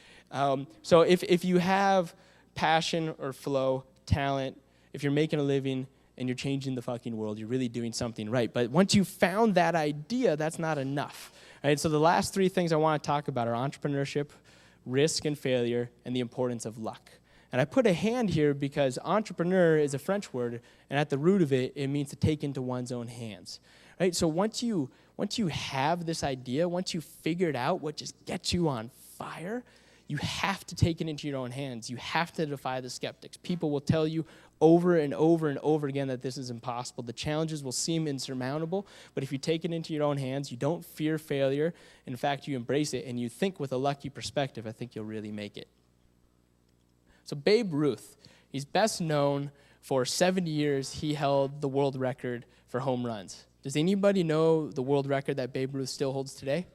Speaker 2: So if you have passion or flow, talent, if you're making a living and you're changing the fucking world, you're really doing something right. But once you've found that idea, that's not enough. Right? So the last 3 things I want to talk about are entrepreneurship, risk and failure, and the importance of luck. And I put a hand here because entrepreneur is a French word, and at the root of it, it means to take into one's own hands. Right? So once you have this idea, once you figured out what just gets you on fire, you have to take it into your own hands. You have to defy the skeptics. People will tell you over and over and over again that this is impossible. The challenges will seem insurmountable, but if you take it into your own hands, you don't fear failure. In fact, you embrace it, and you think with a lucky perspective, I think you'll really make it. So Babe Ruth, he's best known for 70 years, he held the world record for home runs. Does anybody know the world record that Babe Ruth still holds today?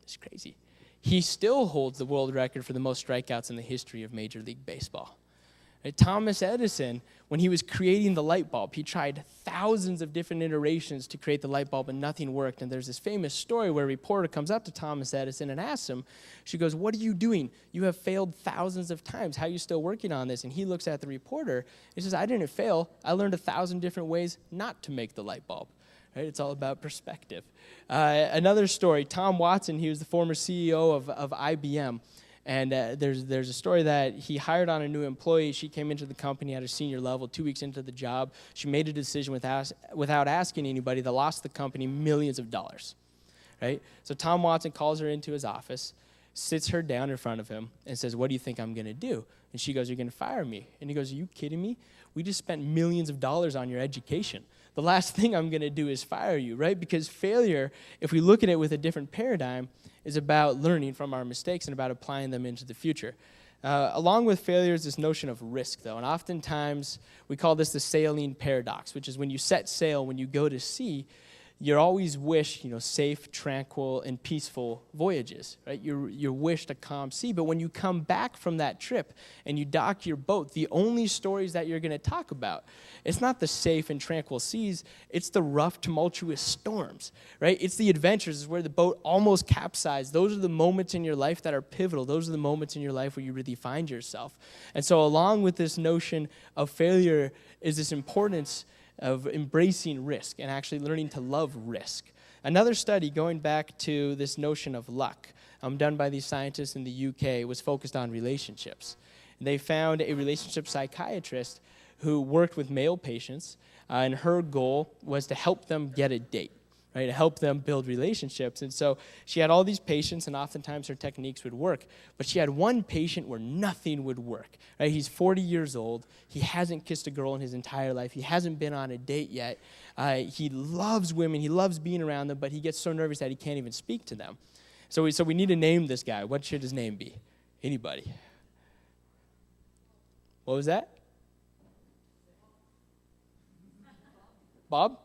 Speaker 2: It's crazy. He still holds the world record for the most strikeouts in the history of Major League Baseball. Right? Thomas Edison, when he was creating the light bulb, he tried thousands of different iterations to create the light bulb and nothing worked. And there's this famous story where a reporter comes up to Thomas Edison and asks him, she goes, "What are you doing? You have failed thousands of times. How are you still working on this?" And he looks at the reporter and says, "I didn't fail. I learned 1,000 different ways not to make the light bulb." Right? It's all about perspective. Another story, Tom Watson, he was the former CEO of IBM. And there's a story that he hired on a new employee. She came into the company at a senior level 2 weeks into the job. She made a decision without asking anybody that lost the company millions of dollars. Right? So Tom Watson calls her into his office, sits her down in front of him, and says, "What do you think I'm going to do?" And she goes, "You're going to fire me." And he goes, "Are you kidding me? We just spent millions of dollars on your education. The last thing I'm going to do is fire you," right? Because failure, if we look at it with a different paradigm, is about learning from our mistakes and about applying them into the future. Along with failure is this notion of risk, though. And oftentimes, we call this the sailing paradox, which is when you set sail, when you go to sea, you always wish, safe, tranquil, and peaceful voyages, right? You wish a calm sea. But when you come back from that trip and you dock your boat, the only stories that you're going to talk about, it's not the safe and tranquil seas, it's the rough, tumultuous storms, right? It's the adventures where the boat almost capsized. Those are the moments in your life that are pivotal. Those are the moments in your life where you really find yourself. And so along with this notion of failure is this importance of embracing risk and actually learning to love risk. Another study going back to this notion of luck, done by these scientists in the UK, was focused on relationships. They found a relationship psychiatrist who worked with male patients, and her goal was to help them get a date, right, to help them build relationships. And so she had all these patients, and oftentimes her techniques would work, but she had one patient where nothing would work. Right? He's 40 years old. He hasn't kissed a girl in his entire life. He hasn't been on a date yet. He loves women. He loves being around them, but he gets so nervous that he can't even speak to them. So we need to name this guy. What should his name be? Anybody? What was that? Bob?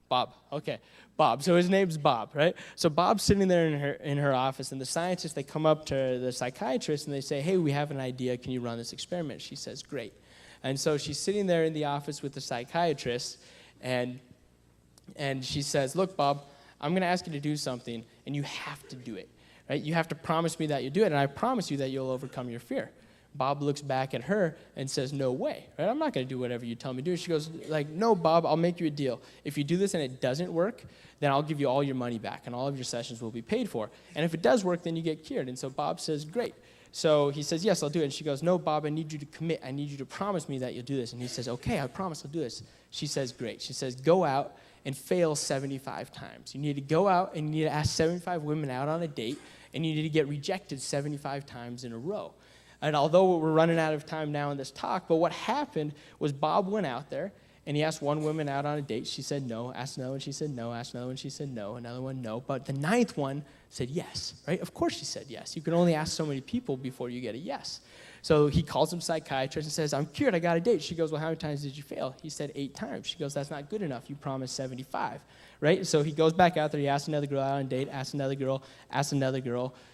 Speaker 2: Bob. Okay. Bob. So his name's Bob, right? So Bob's sitting there in her office, and the scientists, they come up to the psychiatrist, and they say, "Hey, we have an idea. Can you run this experiment?" She says, "Great." And so she's sitting there in the office with the psychiatrist, and she says, "Look, Bob, I'm going to ask you to do something, and you have to do it. Right? You have to promise me that you'll do it, and I promise you that you'll overcome your fear." Bob looks back at her and says, "No way, right? I'm not going to do whatever you tell me to do." She goes, "No, Bob, I'll make you a deal. If you do this and it doesn't work, then I'll give you all your money back, and all of your sessions will be paid for. And if it does work, then you get cured." And so Bob says, "Great." So he says, "Yes, I'll do it." And she goes, "No, Bob, I need you to commit. I need you to promise me that you'll do this." And he says, "Okay, I promise I'll do this." She says, "Great." She says, "Go out and fail 75 times. You need to go out and you need to ask 75 women out on a date, and you need to get rejected 75 times in a row." And although we're running out of time now in this talk, but what happened was Bob went out there, and he asked one woman out on a date. She said no, asked another one, she said no, asked another one, she said no, another one, no. But the ninth one said yes, right? Of course she said yes. You can only ask so many people before you get a yes. So he calls him psychiatrist and says, "I'm cured, I got a date." She goes, "Well, how many times did you fail?" He said 8 times. She goes, "That's not good enough. You promised 75, right?" So he goes back out there, he asks another girl out on a date, asks another girl,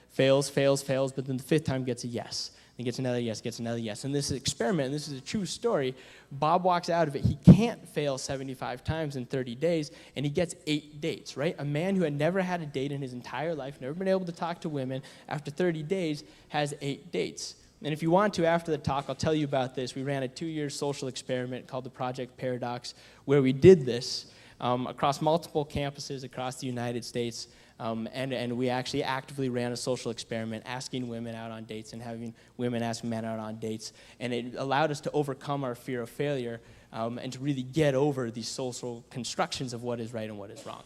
Speaker 2: fails, but then the 5th time gets a yes. He gets another yes, gets another yes. And this experiment, and this is a true story, Bob walks out of it. He can't fail 75 times in 30 days, and he gets 8 dates, right? A man who had never had a date in his entire life, never been able to talk to women, after 30 days has 8 dates. And if you want to, after the talk, I'll tell you about this. We ran a 2-year social experiment called the Project Paradox, where we did this across multiple campuses across the United States. And we actually actively ran a social experiment, asking women out on dates and having women ask men out on dates. And it allowed us to overcome our fear of failure and to really get over these social constructions of what is right and what is wrong.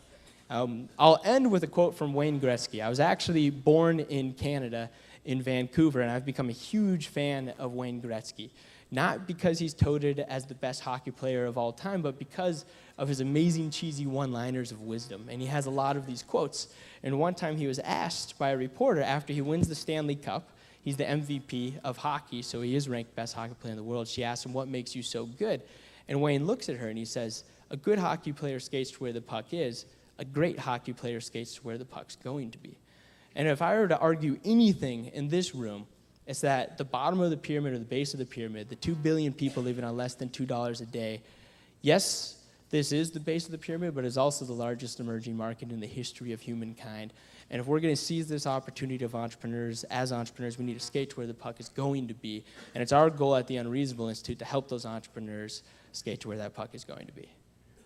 Speaker 2: I'll end with a quote from Wayne Gretzky. I was actually born in Canada, in Vancouver, and I've become a huge fan of Wayne Gretzky. Not because he's touted as the best hockey player of all time, but because of his amazing cheesy one-liners of wisdom. And he has a lot of these quotes. And one time he was asked by a reporter after he wins the Stanley Cup, he's the MVP of hockey, so he is ranked best hockey player in the world. She asked him, "What makes you so good?" And Wayne looks at her and he says, "A good hockey player skates to where the puck is. A great hockey player skates to where the puck's going to be." And if I were to argue anything in this room, is that the bottom of the pyramid or the base of the pyramid, the 2 billion people living on less than $2 a day, yes, this is the base of the pyramid, but it's also the largest emerging market in the history of humankind. And if we're going to seize this opportunity of entrepreneurs, as entrepreneurs, we need to skate to where the puck is going to be. And it's our goal at the Unreasonable Institute to help those entrepreneurs skate to where that puck is going to be.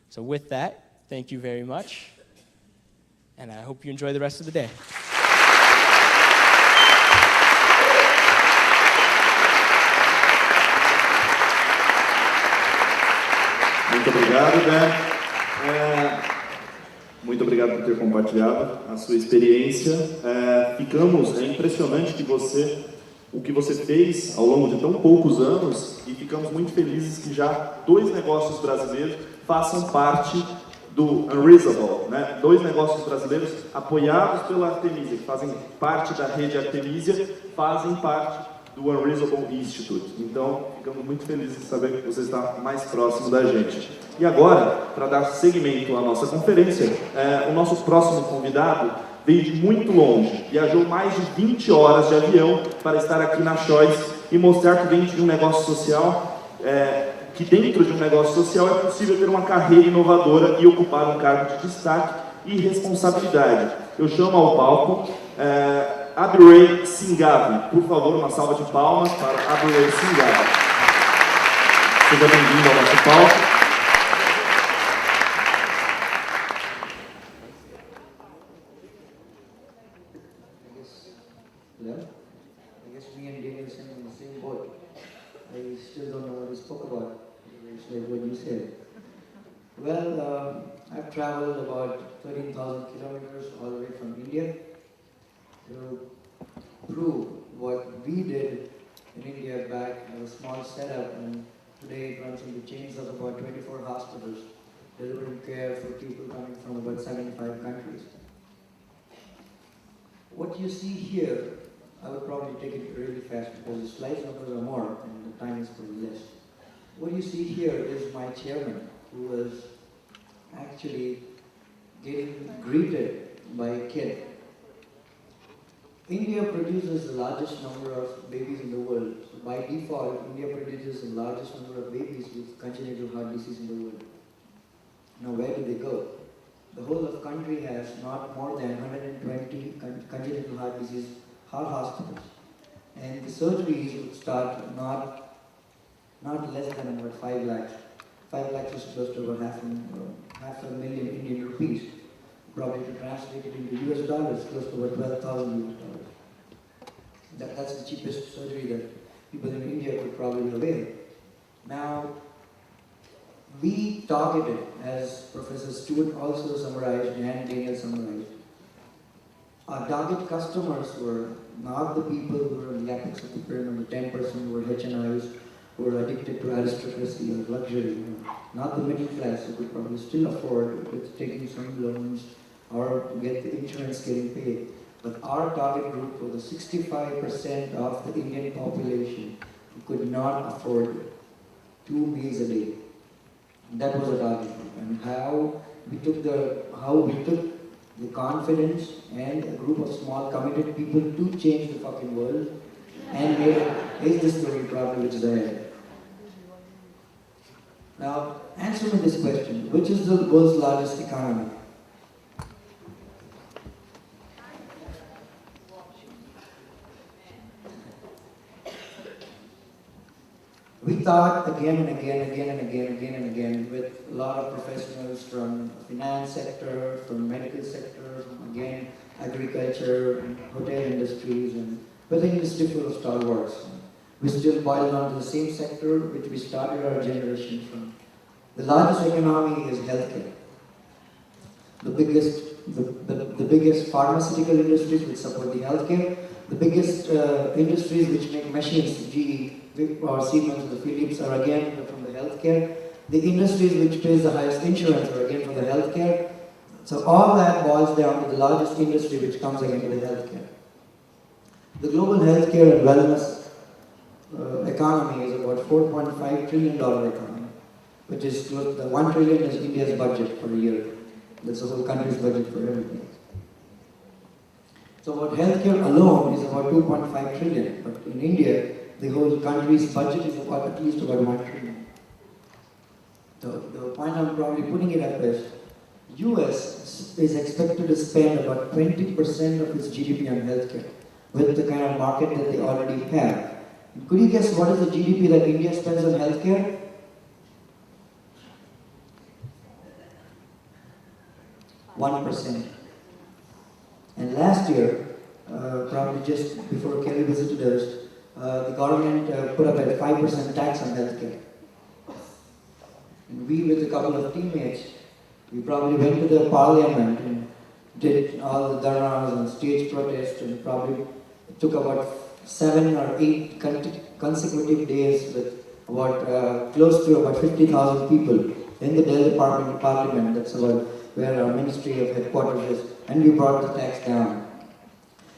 Speaker 2: So with that, thank you very much. And I hope you enjoy the rest of the day.
Speaker 1: Muito obrigado, Dan. Muito obrigado por ter compartilhado a sua experiência. É impressionante o que você fez ao longo de tão poucos anos, e ficamos muito felizes que já 2 negócios brasileiros façam parte do Unreasonable, né? 2 negócios brasileiros apoiados pela Artemisia, que fazem parte da rede Artemisia, fazem parte do Unreasonable Institute. Então, ficamos muito felizes de saber que você está mais próximo da gente. E agora, para dar seguimento à nossa conferência, o nosso próximo convidado veio de muito longe, viajou mais de 20 horas de avião para estar aqui na Choice e mostrar que dentro de um negócio social, é possível ter uma carreira inovadora e ocupar um cargo de destaque e responsabilidade. Eu chamo ao palco Abhay Singavi. Por favor, uma salva de palmas para Abhay Singavi. Seja bem-vindo ao nosso palco.
Speaker 6: I guess me and Daniel are in the same boat. I still don't know what he spoke about. It's like what you said. Well, I've traveled about 13,000 kilometers all the way from India to prove what we did in India back as a small setup, and today it runs into chains of about 24 hospitals delivering care for people coming from about 75 countries. What you see here, I would probably take it really fast because the slide numbers are more and the time is pretty less. What you see here is my chairman, who was actually getting greeted by a kid. India produces the largest number of babies in the world. So by default, India produces the largest number of babies with congenital heart disease in the world. Now where do they go? The whole of country has not more than 120 congenital heart disease heart hospitals. And the surgeries would start not less than about 5 lakhs. 5 lakhs is close to about half a million Indian rupees. Probably to translate it into US dollars, close to about 12,000 US dollars. That's the cheapest surgery that people in India could probably avail. Now, we targeted, as Professor Stewart also summarized and Daniel summarized, our target customers were not the people who were in the apex of the pyramid, the 10% who were HNIs, who were addicted to aristocracy or luxury, not the middle class who could probably still afford with taking some loans or get the insurance getting paid. But our target group was the 65% of the Indian population who could not afford 2 meals a day. That was a target group, and how we took the confidence and a group of small committed people to change the fucking world and made it is the story probably which is ahead. Now, answer me this question: which is the world's largest economy? We thought again and again with a lot of professionals from finance sector, from medical sector, from again agriculture and hotel industries, and but the industry full of stalwarts. We still boil down to the same sector which we started our generation from. The largest economy is healthcare. The biggest pharmaceutical industries which support the healthcare, the biggest industries which make machines, GE or Siemens or the Philips, are again from the healthcare. The industries which pays the highest insurance are again from the healthcare. So all that boils down to the largest industry which comes again to the healthcare. The global healthcare and wellness economy is about $4.5 trillion economy, which is close to the 1 trillion is India's budget for a year. That's the whole country's budget for everything. So about healthcare alone is about 2.5 trillion, but in India, the whole country's budget is about at least about 1 trillion. The point I'm probably putting it up is, US is expected to spend about 20% of its GDP on healthcare, with the kind of market that they already have. Could you guess what is the GDP that India spends on healthcare? 1%. And last year, probably just before Kelly visited us, the government put up a 5% tax on healthcare. And we, with a couple of teammates, we probably went to the parliament and did all the dharnas and stage protests, and probably took about 7 or 8 consecutive days with about close to about 50,000 people in the Delhi parliament. That's about where our ministry of headquarters is, and we brought the tax down.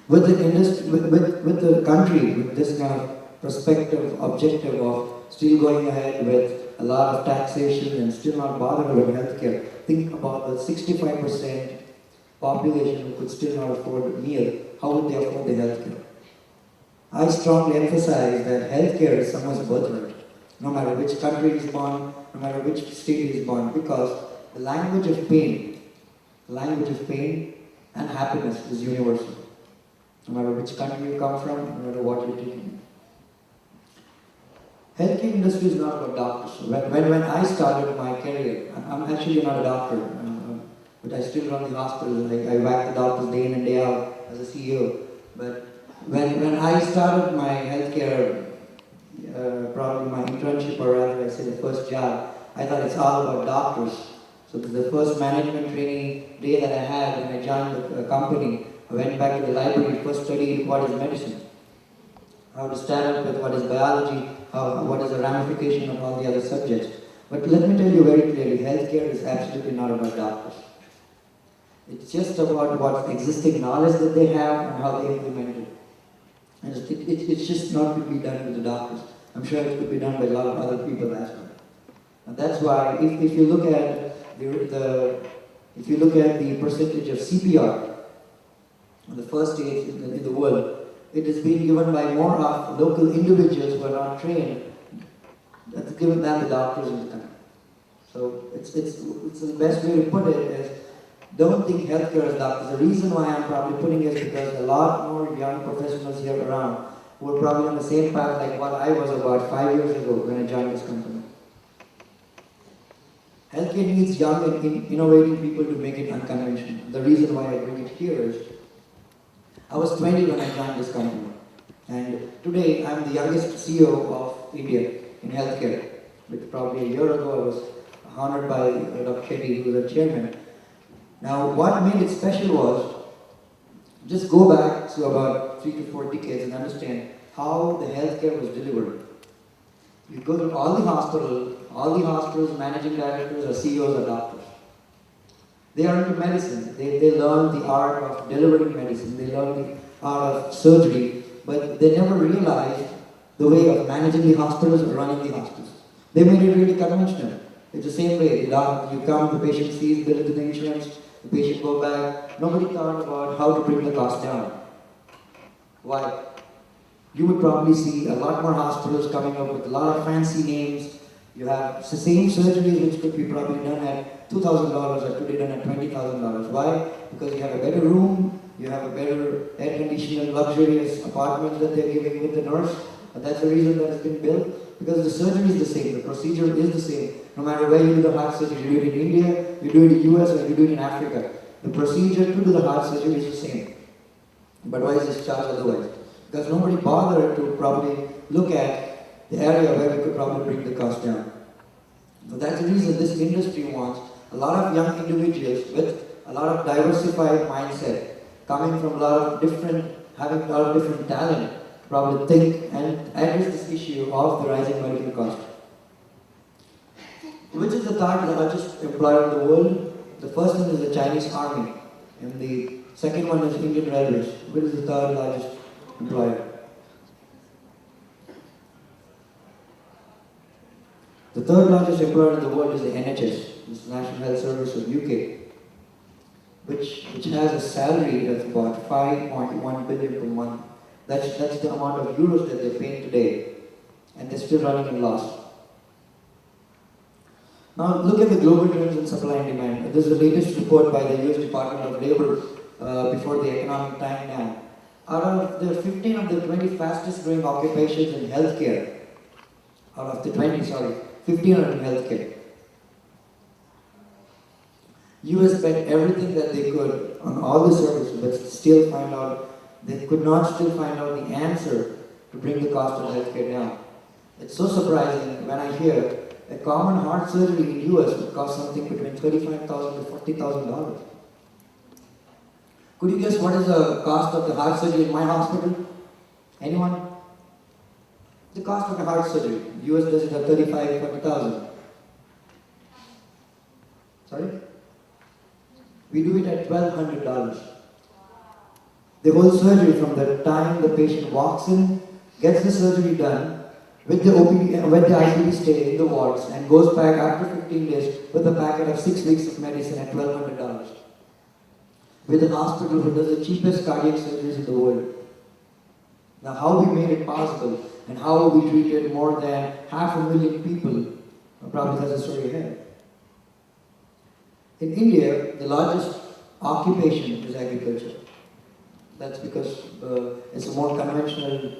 Speaker 6: With the industry, with the country, with this kind of perspective, objective of still going ahead with a lot of taxation and still not bothered about healthcare, think about the 65% population who could still not afford a meal. How would they afford the healthcare? I strongly emphasize that healthcare is someone's birthright, no matter which country is born, no matter which state is born, because the language of pain and happiness is universal. No matter which country you come from, no matter what you're taking. Healthcare industry is not about doctors. When I started my career, I'm actually not a doctor, but I still run the hospital. I whack the doctors day in and day out as a CEO. But when I started my healthcare, probably my internship, or rather I say the first job, I thought it's all about doctors. So the first management training day that I had when I joined the company, I went back to the library, first studied what is medicine, how to start up with what is biology, what is the ramification of all the other subjects. But let me tell you very clearly, healthcare is absolutely not about doctors. It's just about what existing knowledge that they have and how they implement it. And it's just not to be done with the doctors. I'm sure it could be done by a lot of other people as well. And that's why, if you look at the percentage of CPR, the first stage in the world, it is being given by more of local individuals who are not trained. That's given than the doctors in the country. So it's the best way to put it is, don't think healthcare is doctors. The reason why I'm probably putting it is because a lot more young professionals here around who are probably on the same path like what I was about 5 years ago when I joined this company. Healthcare needs young and innovative people to make it unconventional. The reason why I bring it here is, I was 20 when I joined this company, and today I'm the youngest CEO of India in healthcare. But probably a year ago I was honored by Dr. Shetty, who was the chairman. Now, what made it special was, just go back to about 3 to 4 decades and understand how the healthcare was delivered. You go to all the hospitals, managing directors or CEOs are doctors. They are into medicine. They learn the art of delivering medicine. They learn the art of surgery, but they never realized the way of managing the hospitals or running the hospitals. They made it really conventional. It's the same way. You come, the patient sees, bill to the insurance, the patient go back. Nobody thought about how to bring the cost down. Why? You would probably see a lot more hospitals coming up with a lot of fancy names. You have the same surgeries which could be probably done at $2,000 or today done at $20,000. Why? Because you have a better room, you have a better air-conditioned, luxurious apartment that they're giving with the nurse. And that's the reason that it's been built. Because the surgery is the same, the procedure is the same. No matter where you do the heart surgery, you do it in India, you do it in the US, or you do it in Africa. The procedure to do the heart surgery is the same. But why is this charged otherwise? Because nobody bothered to probably look at the area where we could probably bring the cost down. So that's the reason this industry wants a lot of young individuals with a lot of diversified mindset, coming from having a lot of different talent, probably think and address this issue of the rising medical cost. Which is the third largest employer in the world? The first one is the Chinese army, and the second one is Indian Railways. Which is the third largest employer? The third largest employer in the world is the NHS, the National Health Service of UK. which has a salary of about 5.1 billion per month. That's the amount of euros that they're paying today, and they're still running in loss. Now look at the global trends in supply and demand. This is the latest report by the US Department of Labor before the economic time now. Out of the 15 of the 20 fastest growing occupations in healthcare, 15 are in healthcare. US spent everything that they could on all the services, but still they could not still find out the answer to bring the cost of healthcare down. It's so surprising when I hear a common heart surgery in US would cost something between $35,000 to $40,000. Could you guess what is the cost of the heart surgery in my hospital? Anyone? The cost of a heart surgery. US does it at $35,000 to $40,000. Sorry? We do it at $1,200. The whole surgery, from the time the patient walks in, gets the surgery done, with the IPD stay in the wards, and goes back after 15 days with a packet of 6 weeks of medicine at $1,200. With a hospital who does the cheapest cardiac surgeries in the world. Now how we made it possible, and how we treated more than 500,000 people, probably has a story ahead. In India, the largest occupation is agriculture. That's because it's a more conventional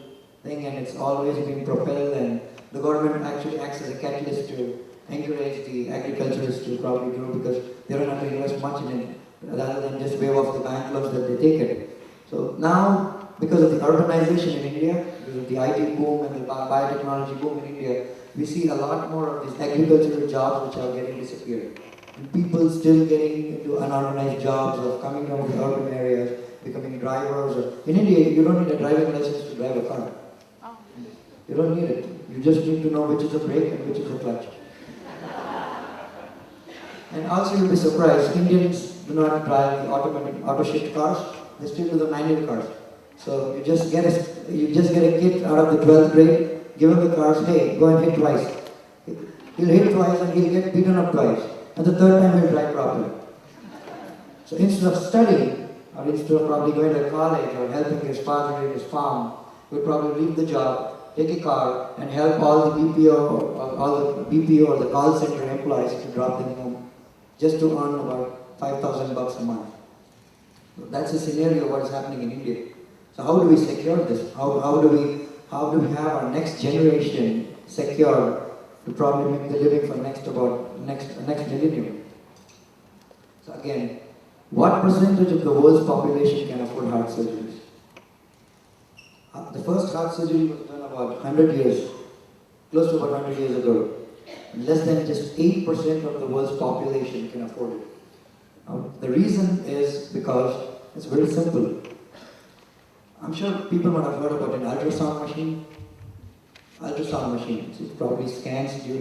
Speaker 6: thing, and it's always been propelled, and the government actually acts as a catalyst to encourage the agriculturists to probably grow, because they don't have to invest much in it, rather than just wave off the bank loans that they take it. So now, because of the urbanization in India, because of the IT boom and the biotechnology boom in India, we see a lot more of these agricultural jobs which are getting disappeared. And people still getting into unorganized jobs of coming from the urban areas, becoming drivers. In India, you don't need a driving license to drive a car. You don't need it. You just need to know which is a brake and which is a clutch. And also you'll be surprised, Indians do not drive the auto-shift cars, they still do the manual cars. So you just get a kid out of the 12th grade, give him the cars, hey, go and hit twice. He'll hit twice and he'll get beaten up twice. And the third time he'll drive properly. So instead of studying, or instead of probably going to college or helping his father in his farm, he'll probably leave the job, take a car, and help all the BPO or the call center employees to drop them home, just to earn about $5,000 a month. So that's the scenario of what is happening in India. So how do we secure this? How do we have our next generation secure to probably make the living for next millennium? So again, what percentage of the world's population can afford heart surgeries? The first heart surgery was done about 100 years, close to about 100 years ago. Less than just 8% of the world's population can afford it. Now, the reason is because it's very simple. I'm sure people might have heard about an ultrasound machine. Ultrasound machine. It probably scans you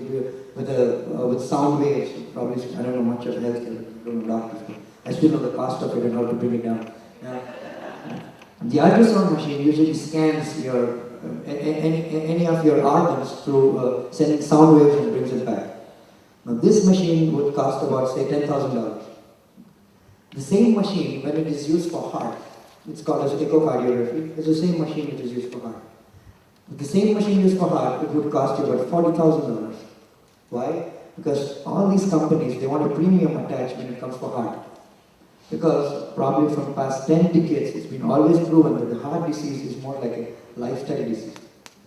Speaker 6: with sound waves. Probably, I don't know much of healthcare, I don't know doctors, but I still know the cost of it and how to bring it down. The ultrasound machine usually scans your any of your organs through sending sound waves and brings it back. Now this machine would cost about, say, $10,000. The same machine, when it is used for heart, it's called as echocardiography, it's the same machine which is used for heart. With the same machine used for heart, it would cost you about $40,000. Why? Because all these companies, they want a premium attached when it comes for heart. Because probably from past 10 decades, it's been always proven that the heart disease is more like a lifestyle disease.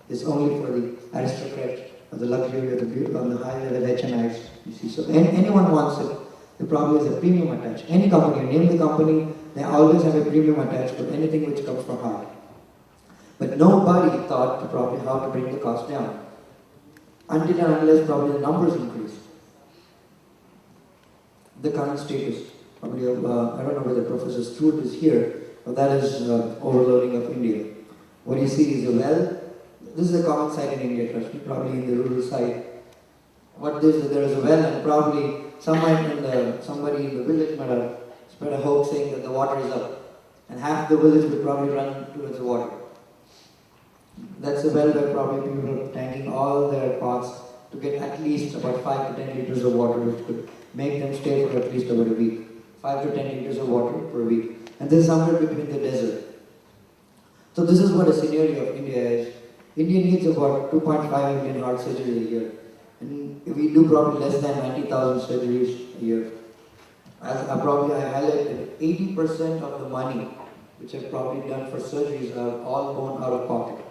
Speaker 6: It's only for the aristocrat, or the luxury, or the beauty, on the high level HNIs, you see. So anyone wants it, there probably is a premium attached. Any company, name the company, they always have a premium attached for anything which comes from heart. But nobody thought to probably how to bring the cost down. Until and unless probably the numbers increase. The current status. Probably, I don't know whether Professor Stewart is here, but that is overloading of India. What you see is a well. This is a common site in India, trust me, probably in the rural side. What this is, there is a well, and probably somebody in the village might have spread a hoax saying that the water is up, and half the village would probably run towards the water. That's a well where probably people are tanking all their pots to get at least about 5 to 10 liters of water, which could make them stay for at least about a week. 5 to 10 liters of water per week. And this is somewhere between the desert. So this is what a scenario of India is. India needs about 2.5 million heart surgeries a year. And we do probably less than 90,000 surgeries a year. As I highlighted, 80% of the money which I've probably done for surgeries are all borne out of pocket.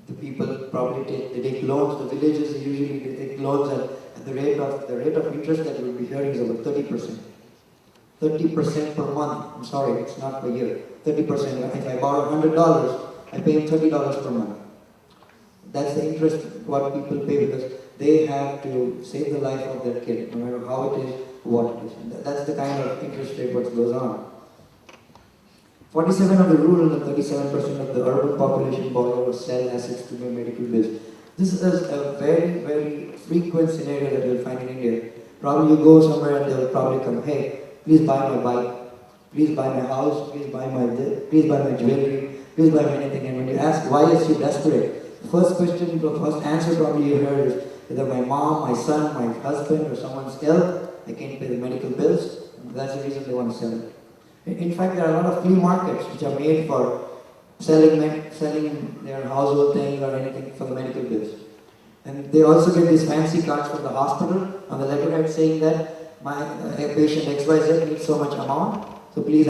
Speaker 6: The people probably take loans. The villages usually they take loans, and the rate of interest that we'll be hearing is about 30%. 30% per month. I'm sorry, it's not per year. 30%. If I borrow $100, I pay $30 per month. That's the interest what people pay because they have to save the life of their kid, no matter how it is, what it is. And that's the kind of interest rate what goes on. 47% of the rural and 37% of the urban population borrow or sell assets to pay medical bills. This is a very, very frequent scenario that you'll find in India. Probably you go somewhere and they'll probably come, hey, please buy my bike, please buy my house, please buy my jewelry, please buy my anything. And when you ask why is she desperate, the first question, the first answer probably you heard is either my mom, my son, my husband, or someone's ill, I can't pay the medical bills, and that's the reason they want to sell it. In fact, there are a lot of flea markets which are made for selling their household things or anything for the medical bills. And they also get these fancy cards from the hospital on the letterhead saying that my patient XYZ needs so much amount, so please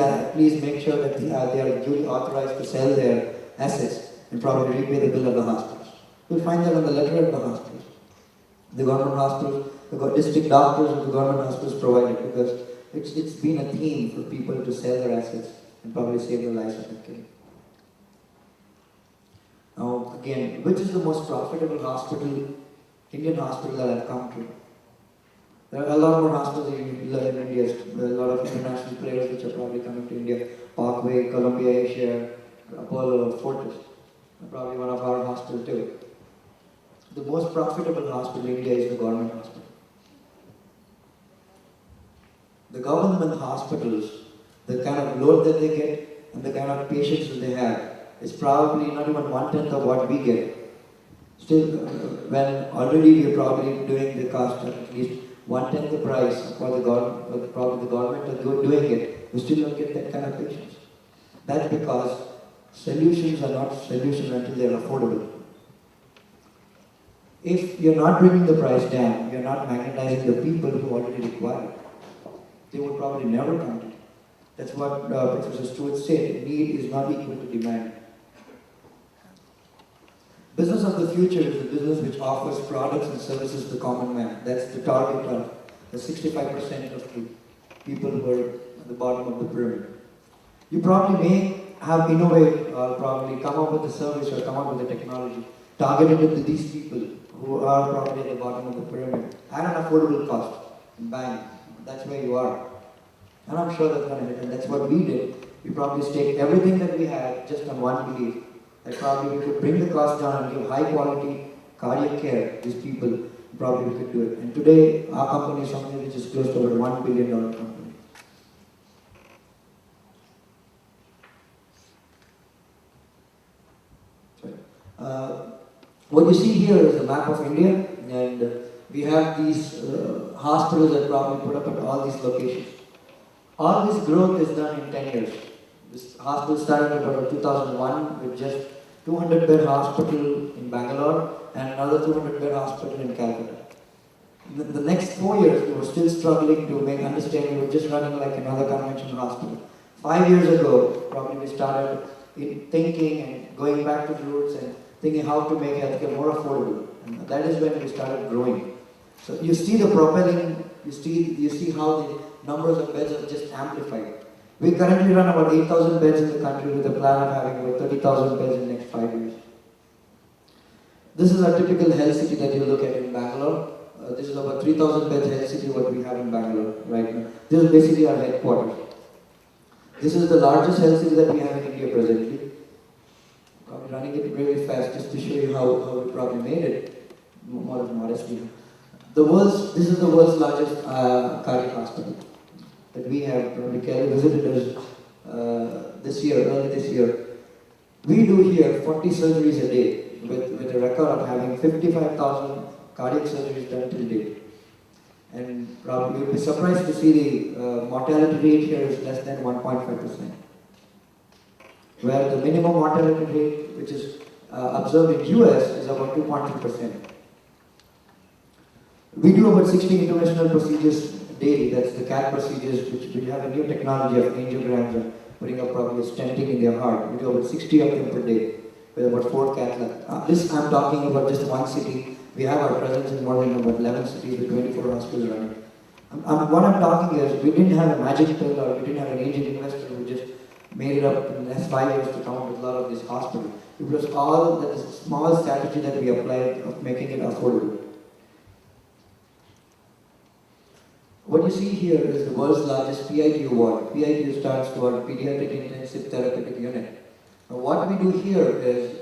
Speaker 6: make sure that they are duly authorized to sell their assets and probably repay the bill of the hospitals. You'll find that on the letterhead of the hospitals. The government hospitals, the district doctors of the government hospitals provide it because it's been a theme for people to sell their assets and probably save the lives of their kids. Now, again, which is the most profitable hospital, Indian hospital that I've come to? There are a lot more hospitals in India. There are a lot of international players which are probably coming to India. Parkway, Columbia Asia, Apollo, Fortis. Probably one of our hospitals too. The most profitable hospital in India is the government hospital. The government hospitals, the kind of load that they get and the kind of patients that they have is probably not even 1/10 of what we get. Still, when already we're probably doing the cost at least 1/10 the price for the government, probably the government are doing it, we still don't get that kind of patients. That's because solutions are not solutions until they're affordable. If you're not bringing the price down, you're not magnetizing the people who already require it. They would probably never come to you. That's what Professor Stewart said. Need is not equal to demand. Business of the future is the business which offers products and services to the common man. That's the target of the 65% of the people who are at the bottom of the pyramid. You probably may have innovated or probably come up with a service or come up with a technology targeted to these people who are probably at the bottom of the pyramid at an affordable cost. And bang, that's where you are. And I'm sure that's going to hit, and that's what we did. We probably staked everything that we had just on one belief. That probably we could bring the cost down and give high quality cardiac care to these people. Probably we could do it. And today, our company is something which is close to over $1 billion company. What you see here is the map of India, and we have these hospitals that probably put up at all these locations. All this growth is done in 10 years. This hospital started in about 2001 with just 200-bed hospital in Bangalore and another 200-bed hospital in Calcutta. The next 4 years, we were still struggling to understand we were just running like another conventional hospital. 5 years ago, probably we started thinking and going back to the roots and thinking how to make healthcare more affordable. And that is when we started growing. So you see the propelling, you see how the numbers of beds have just amplified. We currently run about 8,000 beds in the country with a plan of having about 30,000 beds in the next 5 years. This is a typical health city that you look at in Bangalore. This is about 3,000 beds health city what we have in Bangalore right now. This is basically our headquarters. This is the largest health city that we have in India presently. I'm running it really fast just to show you how we probably made it, more modestly. This is the world's largest cardiac hospital that we have. Probably Kelly visited us early this year. We do here 40 surgeries a day with a record of having 55,000 cardiac surgeries done till date. And Probably you'll be surprised to see the mortality rate here is less than 1.5%. Where the minimum mortality rate, which is observed in US, is about 2.2%. We do about 60 interventional procedures daily. That's the CAT procedures, which we have a new technology of angiograms and putting up probably a stenting in their heart. We do about 60 of them per day, with about 4 cath labs. This I'm talking about just one city. We have our presence in more than about 11 cities with 24 hospitals running. What I'm talking is, we didn't have a magic pill or we didn't have an angel investor who just made it up in the next 5 years to come up with a lot of these hospitals. It was all that small strategy that we applied of making it affordable. What you see here is the world's largest PITU ward. PITU stands for Pediatric Intensive Therapeutic Unit. Now what we do here is,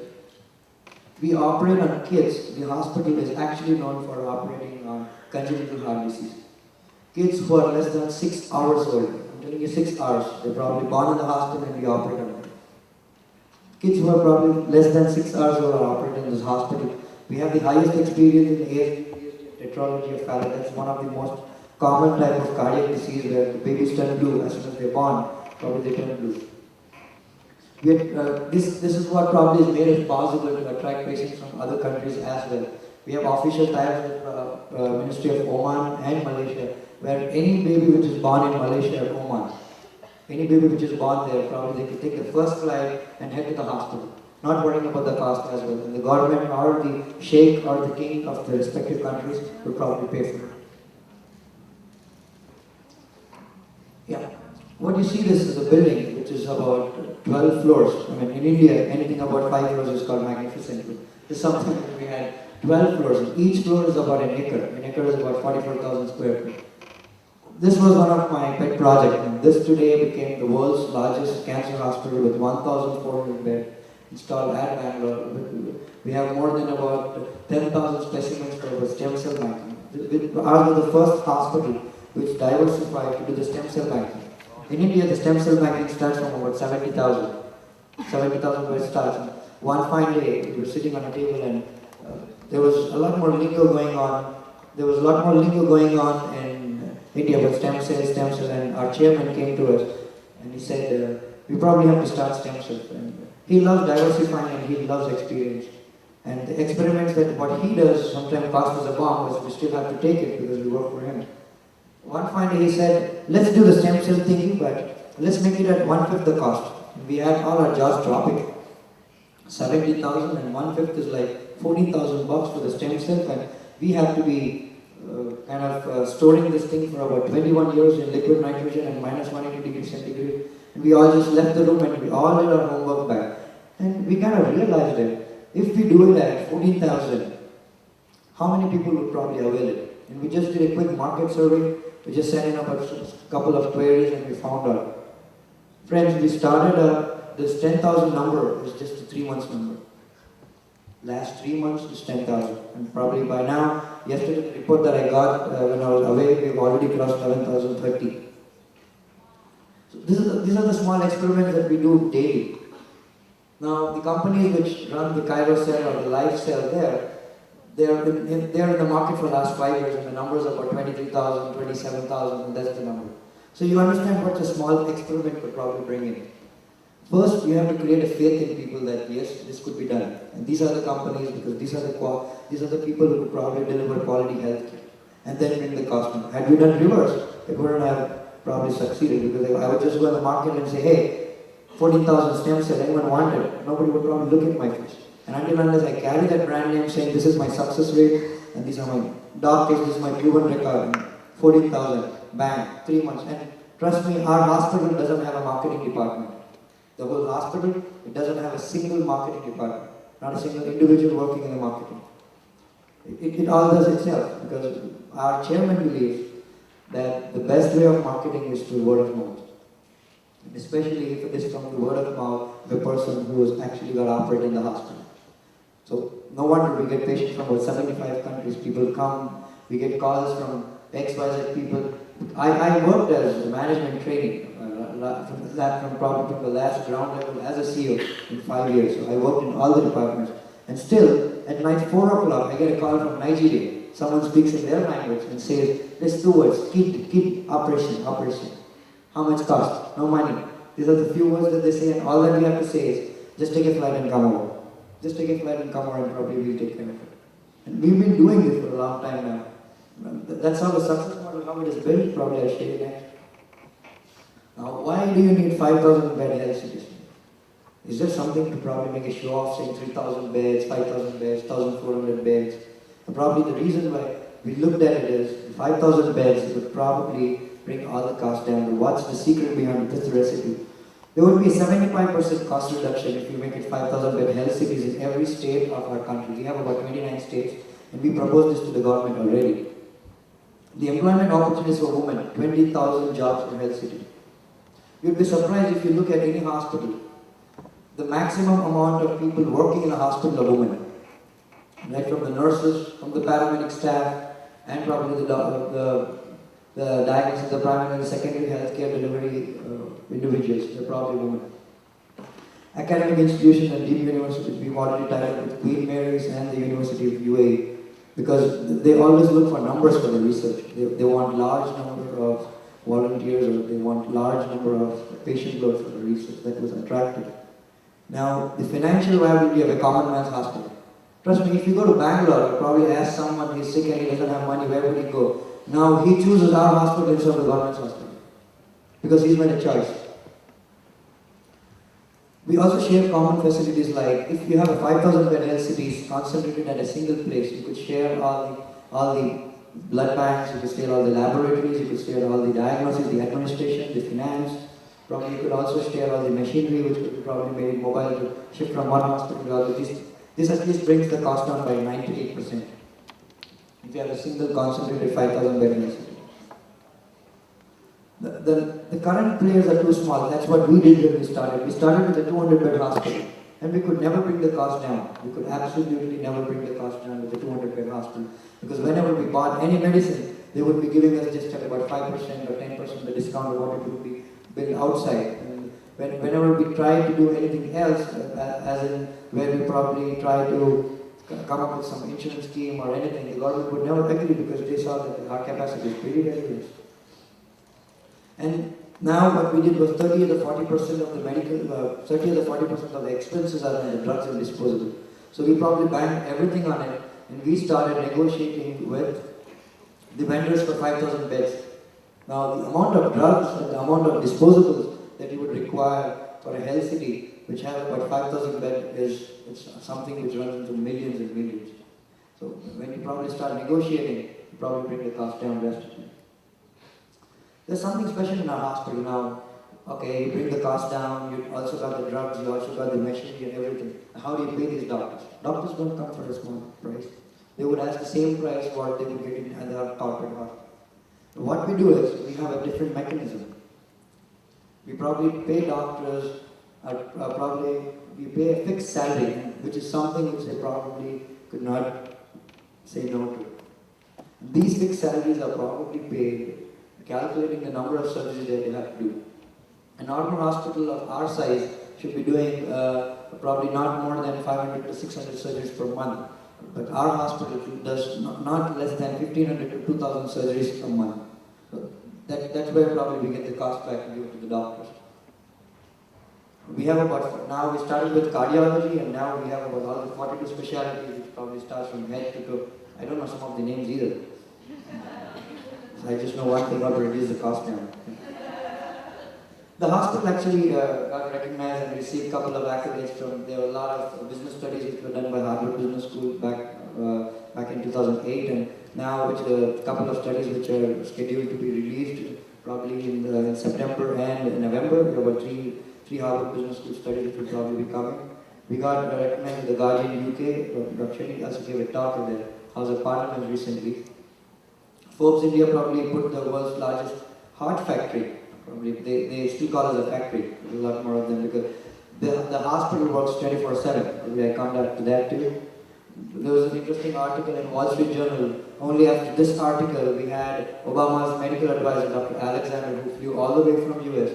Speaker 6: we operate on kids. The hospital is actually known for operating on congenital heart disease. Kids who are less than 6 hours old. I'm telling you 6 hours. They're probably born in the hospital and we operate on them. Kids who are probably less than 6 hours old are operating in this hospital. We have the highest experience in ASD, tetralogy of Fallot. That's one of the most common type of cardiac disease where the babies turn blue as soon as they're born. Probably they turn blue. This is what probably has made it possible to attract patients from other countries as well. We have official ties with Ministry of Oman and Malaysia, where any baby which is born in Malaysia or Oman, any baby which is born there, probably they could take the first flight and head to the hospital, not worrying about the cost as well. And the government or the sheikh or the king of the respective countries will probably pay for it. Yeah. What you see, this is a building which is about 12 floors. I mean, in India, anything about 5 floors is called magnificent. This is something that we had 12 floors. Each floor is about an acre. An acre is about 44,000 square feet. This was one of my pet projects. And this today became the world's largest cancer hospital with 1,400 beds installed at Bangalore. We have more than about 10,000 specimens for stem cell banking. Ours was the first hospital which diversified to do the stem cell banking. In India, the stem cell banking starts from about 70,000. 70,000 beds starts. One fine day, we were sitting on a table and there was a lot more lingo going on. There was a lot more lingo going on in India about stem cells, and our chairman came to us and he said, we probably have to start stem cells. And he loves diversifying and he loves experience. And the experiments that what he does sometimes cost us a bomb, but we still have to take it because we work for him. One fine day he said, let's do the stem cell thingy, but let's make it at 1/5 the cost. And we had all our jaws dropping. 70,000 and 1/5 is like 14,000 bucks for the stem cell, and we have to be storing this thing for about 21 years in liquid nitrogen and -180 degrees centigrade. And we all just left the room and we all did our homework back. And we kind of realized that if we do it at 14,000, how many people would probably avail it? And we just did a quick market survey. We just sent in up a couple of queries and we found out. Friends, we started this 10,000 number is just a 3 months number. Last 3 months is 10,000. And probably by now, yesterday the report that I got when I was away, we've already crossed 11,030. So these are the small experiments that we do daily. Now, the companies which run the Cairo cell or the live cell there, they're in the market for the last 5 years and the numbers are about 23,000, 27,000, and that's the number. So you understand what a small experiment could probably bring in. First, you have to create a faith in people that yes, this could be done. And these are the companies because these are the people who could probably deliver quality health care. And then bring the cost down. Had we done reverse, it wouldn't have probably succeeded because I would just go in the market and say, hey, 14,000 stem cells, anyone want it? Nobody would probably look at my face. And until unless I carry that brand name saying this is my success rate and these are my doctors, this is my proven record, 14,000, bang, 3 months. And trust me, our hospital doesn't have a marketing department. The whole hospital, it doesn't have a single marketing department, not a single individual working in the marketing. It all does itself because our chairman believes that the best way of marketing is through word of mouth. Especially if it is from the word of mouth of a person who has actually got to operate in the hospital. So no wonder we get patients from about 75 countries. People come, we get calls from XYZ people. I worked as a management trainee from the last ground level as a CEO in 5 years. So I worked in all the departments. And still, at night 4 o'clock, I get a call from Nigeria. someone speaks in their language and says, there's 2 words, kid, operation. How much cost? No money. These are the few words that they say, and all that we have to say is, just take a flight and come over. Just take a flight and come over, and probably we'll take care of it. And we've been doing this for a long time now. That's how the success model, how it is built, probably I'll show you next. Now, why do you need 5,000 bed health cities? Is there something to probably make a show off, saying 3,000 beds, 5,000 beds, 1,400 beds? And probably the reason why we looked at it is 5,000 beds would probably bring all the costs down. But what's the secret behind it? Just the recipe. There would be a 75% cost reduction if you make it 5,000 bed health cities in every state of our country. We have about 29 states, and we proposed this to the government already. The employment opportunities for women, 20,000 jobs in health cities. You'd be surprised if you look at any hospital. The maximum amount of people working in a hospital are women. Right from the nurses, from the paramedic staff, and probably the diagnosis, the primary and secondary healthcare delivery individuals, they're probably women. Academic institutions and deep universities, we've already tied up with Queen Mary's and the University of UAE, because they always look for numbers for the research. They want large number of volunteers, or they want large number of patient load for the research. That was attractive. Now, the financial viability of a common man's hospital. Trust me, if you go to Bangalore, you probably ask someone he's sick and he doesn't have money, where would he go? Now, he chooses our hospital instead of the government's hospital, because he's made a choice. We also share common facilities, like if you have a 5,000 bed health cities concentrated at a single place, you could share all the blood banks, you could share all the laboratories, you could share all the diagnosis, the administration, the finance. Probably you could also share all the machinery, which could be probably made mobile to shift from one hospital to the other. This at least brings the cost down by 98%. If you have a single concentrated 5,000 bed health city. The current players are too small. That's what we did when we started. We started with a 200 bed hospital, and we could never bring the cost down. We could absolutely never bring the cost down with a 200 bed hospital, because whenever we bought any medicine, they would be giving us just about 5% or 10% the discount of what it would be billed outside. And whenever we tried to do anything else, as in where we probably tried to come up with some insurance scheme or anything, the government would never agree, because they saw that our capacity is pretty very less. And now what we did was 30 or 40% of the medical, 30 or 40% of the expenses are on the drugs and disposable. So we probably banked everything on it, and we started negotiating with the vendors for 5,000 beds. Now the amount of drugs and the amount of disposables that you would require for a health city, which has about 5,000 beds, it's something which runs into millions and millions. So when you probably start negotiating, you probably bring the cost down drastically. There's something special in our hospital now. Okay, you bring the cost down, you also got the drugs, you also got the machinery and everything. How do you pay these doctors? Doctors don't come for a small price. They would ask the same price what they would get in other corporate hospitals. What we do is, we have a different mechanism. We probably pay doctors, we pay a fixed salary, which is something which they probably could not say no to. These fixed salaries are probably paid calculating the number of surgeries that they have to do. A normal hospital of our size should be doing probably not more than 500 to 600 surgeries per month. But our hospital does not less than 1,500 to 2,000 surgeries a month. So that's where probably we get the cost back and give it to the doctors. We have about, now we started with cardiology, and now we have about all the 42 specialties, which probably starts from head to toe. I don't know some of the names either. So I just know one thing, how to reduce the cost down. The hospital actually got recognized and received a couple of accolades from, there were a lot of business studies which were done by Harvard Business School back in 2008, and now which a couple of studies which are scheduled to be released probably in September and in November. There were three Harvard Business School studies which will probably be coming. We got recognized with the Guardian UK. Dr. Shetty also gave a talk at the House of Parliament recently. Forbes India probably put the world's largest heart factory. Probably they still call it a factory. There's a lot more of them because the hospital works 24/7. Probably I come back to that too. There was an interesting article in Wall Street Journal. Only after this article, we had Obama's medical advisor, Dr. Alexander, who flew all the way from US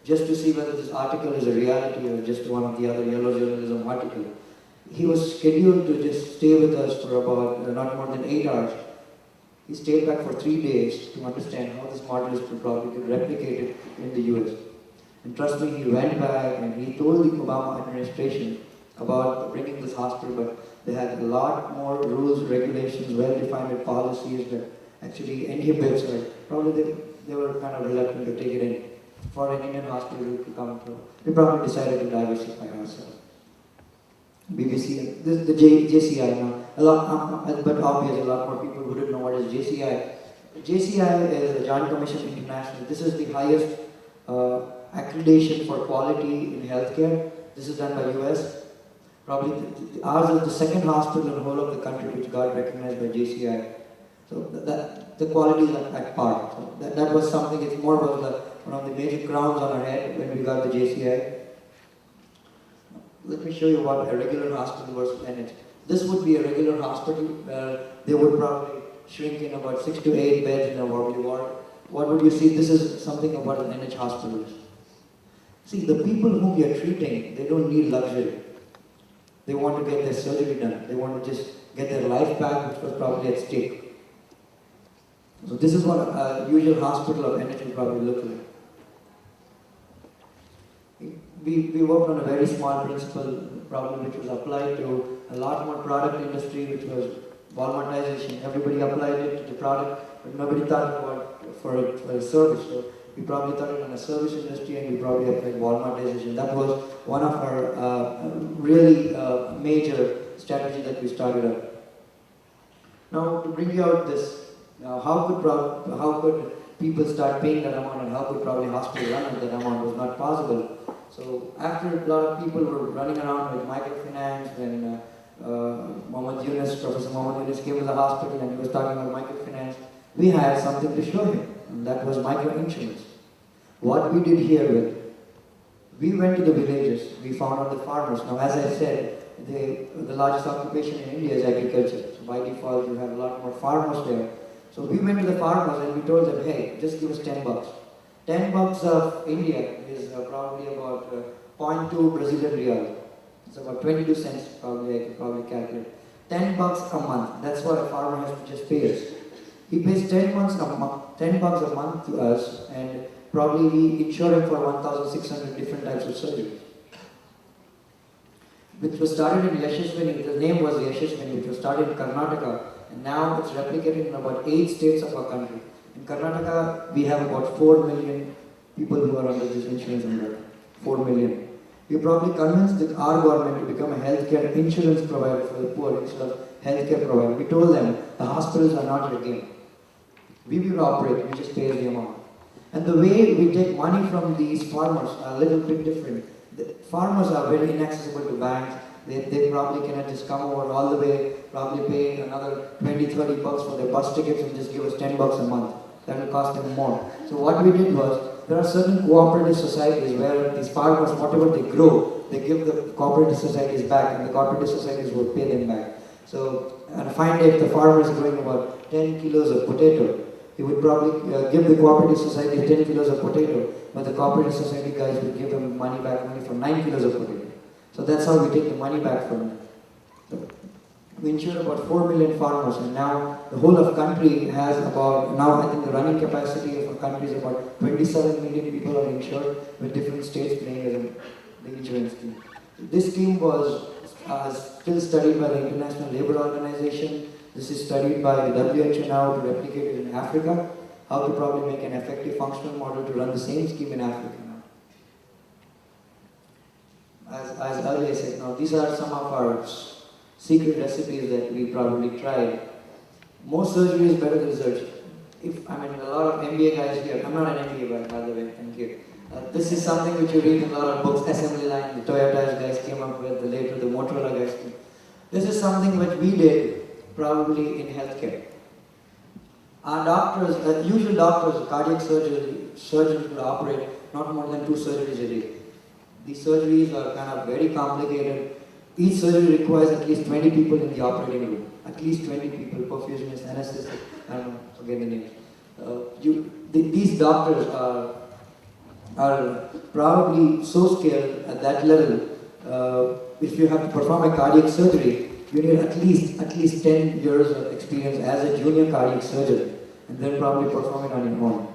Speaker 6: just to see whether this article is a reality or just one of the other yellow journalism articles. He was scheduled to just stay with us for about not more than 8 hours. He stayed back for 3 days to understand how this model is probably replicated in the US. And trust me, he went back and he told the Obama administration about bringing this hospital, but they had a lot more rules, regulations, well-defined policies that actually inhibits, or probably they were kind of reluctant to take it in for an Indian hospital to come to. We probably decided to diversify ourselves. BBC, the JCI now, a lot, but obviously a lot more people wouldn't know what is JCI. JCI is a Joint Commission International. This is the highest accreditation for quality in healthcare. This is done by US. Probably ours is the second hospital in the whole of the country which got recognized by JCI. So the quality is at par. So that was something. It's more about one of the major crowns on our head when we got the JCI. Let me show you what a regular hospital versus NH. This would be a regular hospital where they would probably shrink in about 6 to 8 beds in a ward. What would you see? This is something of what an NH hospital is. See, the people whom we are treating, they don't need luxury. They want to get their surgery done. They want to just get their life back, which was probably at stake. So this is what a usual hospital of NH would probably look like. We worked on a very small principle problem which was applied to a lot more product industry, which was Walmartization. Everybody applied it to the product, but nobody thought about for a service. So we probably thought it on a service industry, and we probably applied Walmartization. That was one of our really major strategy that we started up. Now to bring you out this, now how could people start paying that amount, and how could probably hospital run with that amount was not possible. So after a lot of people were running around with microfinance, when Professor Mohammed Yunus came to the hospital and he was talking about microfinance, we had something to show him, and that was microinsurance. What we did here we went to the villages, we found out the farmers. Now as I said, the largest occupation in India is agriculture. So by default you have a lot more farmers there. So we went to the farmers and we told them, hey, just give us $10. $10 of India is probably about 0.2 Brazilian real. It's about 22 cents probably, I could probably calculate. $10 a month, that's what a farmer has to just pay us. He pays $10 a month to us, and probably we insure him for 1,600 different types of surgeries. Which was started in Yashaswini, the name was Yashaswini, which was started in Karnataka, and now it's replicated in about 8 states of our country. In Karnataka, we have about 4 million people who are under this insurance umbrella. 4 million. We probably convinced our government to become a healthcare insurance provider for the poor instead of healthcare provider. We told them the hospitals are not your game. We will operate, we just pay the amount. And the way we take money from these farmers are a little bit different. The farmers are very inaccessible to banks. They probably cannot just come over all the way, probably pay another 20, 30 bucks for their bus tickets and just give us $10 a month. That will cost them more. So what we did was, there are certain cooperative societies where these farmers, whatever they grow, they give the cooperative societies back, and the cooperative societies will pay them back. So on a fine day, if the farmer is growing about 10 kilos of potato, he would probably give the cooperative society 10 kilos of potato, but the cooperative society guys would give him money back only for 9 kilos of potato. So that's how we take the money back from them. So we insure about 4 million farmers, and now the whole of country has about, now I think the running capacity of our country is about 27 million people are insured, with different states playing as the insurance scheme. This scheme was still studied by the International Labour Organization. This is studied by the WHO now to replicate it in Africa, how to probably make an effective functional model to run the same scheme in Africa now. As earlier said, now these are some of our secret recipes that we probably tried. More surgery is better than surgery. A lot of MBA guys here, I'm not an MBA by the way, thank you. This is something which you read in a lot of books, assembly line, the Toyota guys came up with, later the Motorola guys came. This is something which we did probably in healthcare. Our doctors, usual doctors, cardiac surgeons would operate not more than 2 surgeries a day. These surgeries are kind of very complicated. Each surgery requires at least 20 people in the operating room. At least 20 people, perfusionists, anesthetists, I don't know, forget the names. These doctors are probably so skilled at that level. If you have to perform a cardiac surgery, you need at least 10 years of experience as a junior cardiac surgeon, and then probably perform it on your own.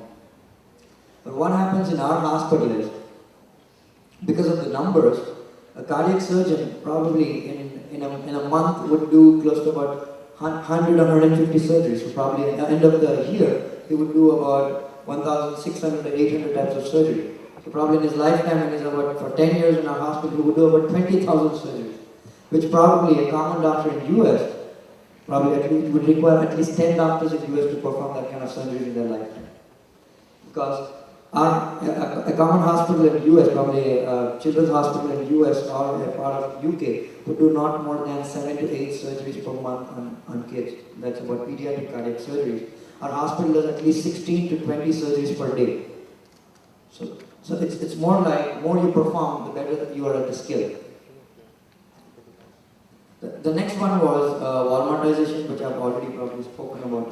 Speaker 6: But what happens in our hospital is, because of the numbers, a cardiac surgeon probably in a month would do close to about 100 or 150 surgeries. So probably at the end of the year, he would do about 1,600 or 800 types of surgery. So probably in his lifetime, when he's about for 10 years in our hospital, he would do about 20,000 surgeries, which probably a common doctor in US probably would require at least 10 doctors in US to perform that kind of surgery in their lifetime. Because a common hospital in US, probably a children's hospital in US or a part of UK, would do not more than 7 to 8 surgeries per month on kids. That's about pediatric cardiac surgeries. Our hospital does at least 16 to 20 surgeries per day. So it's more like, more you perform, the better that you are at the skill. The next one was Walmartization, which I've already probably spoken about.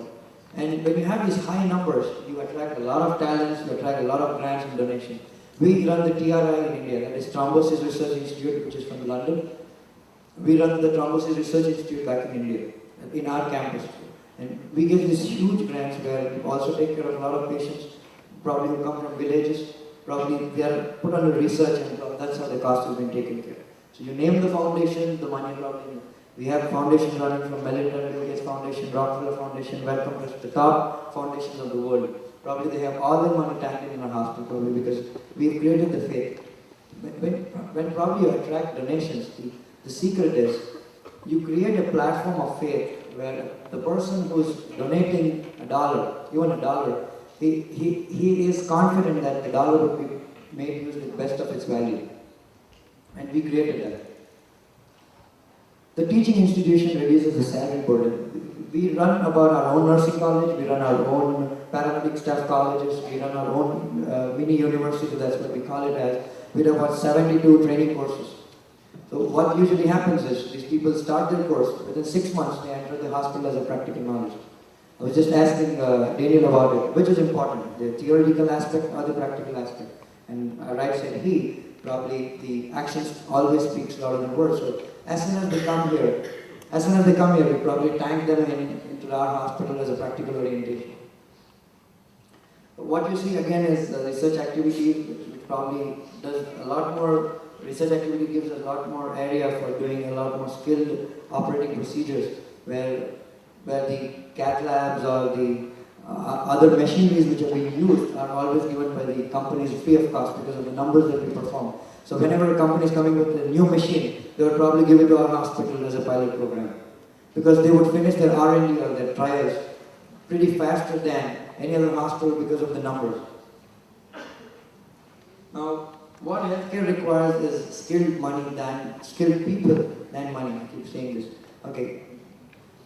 Speaker 6: And when you have these high numbers, you attract a lot of talents, you attract a lot of grants and donations. We run the TRI in India, that is Thrombosis Research Institute, which is from London. We run the Thrombosis Research Institute back in India, in our campus. And we get these huge grants where we also take care of a lot of patients, probably who come from villages. Probably they are put under research, and that's how the cost has been taken care of. So you name the foundation, the money probably. We have foundations running from Melinda Gates Foundation, Rockefeller Foundation, Wellcome Trust, the top foundations of the world. Probably they have all their money tanked in our hospital, probably because we've created the faith. When probably you attract donations, the secret is you create a platform of faith where the person who's donating $1, even $1, he is confident that the dollar would be made use with best of its value. And we created that. The teaching institution reduces the salary burden. We run about our own nursing college, we run our own paramedic staff colleges, we run our own mini university, that's what we call it as. We have about 72 training courses. So what usually happens is, these people start their course, within 6 months they enter the hospital as a practical knowledge. I was just asking Daniel about it, which is important, the theoretical aspect or the practical aspect. And Wright said probably the actions always speaks louder than words. So as soon as they come here, we probably tank them into our hospital as a practical orientation. What you see again is research activity, which probably does a lot more, research activity gives a lot more area for doing a lot more skilled operating procedures, where the cath labs or the other machineries which are being used are always given by the companies free of cost because of the numbers that we perform. So whenever a company is coming with a new machine, they would probably give it to our hospital as a pilot program, because they would finish their R&D or their trials pretty faster than any other hospital because of the numbers. Now, what healthcare requires is skilled people than money. I keep saying this. Okay.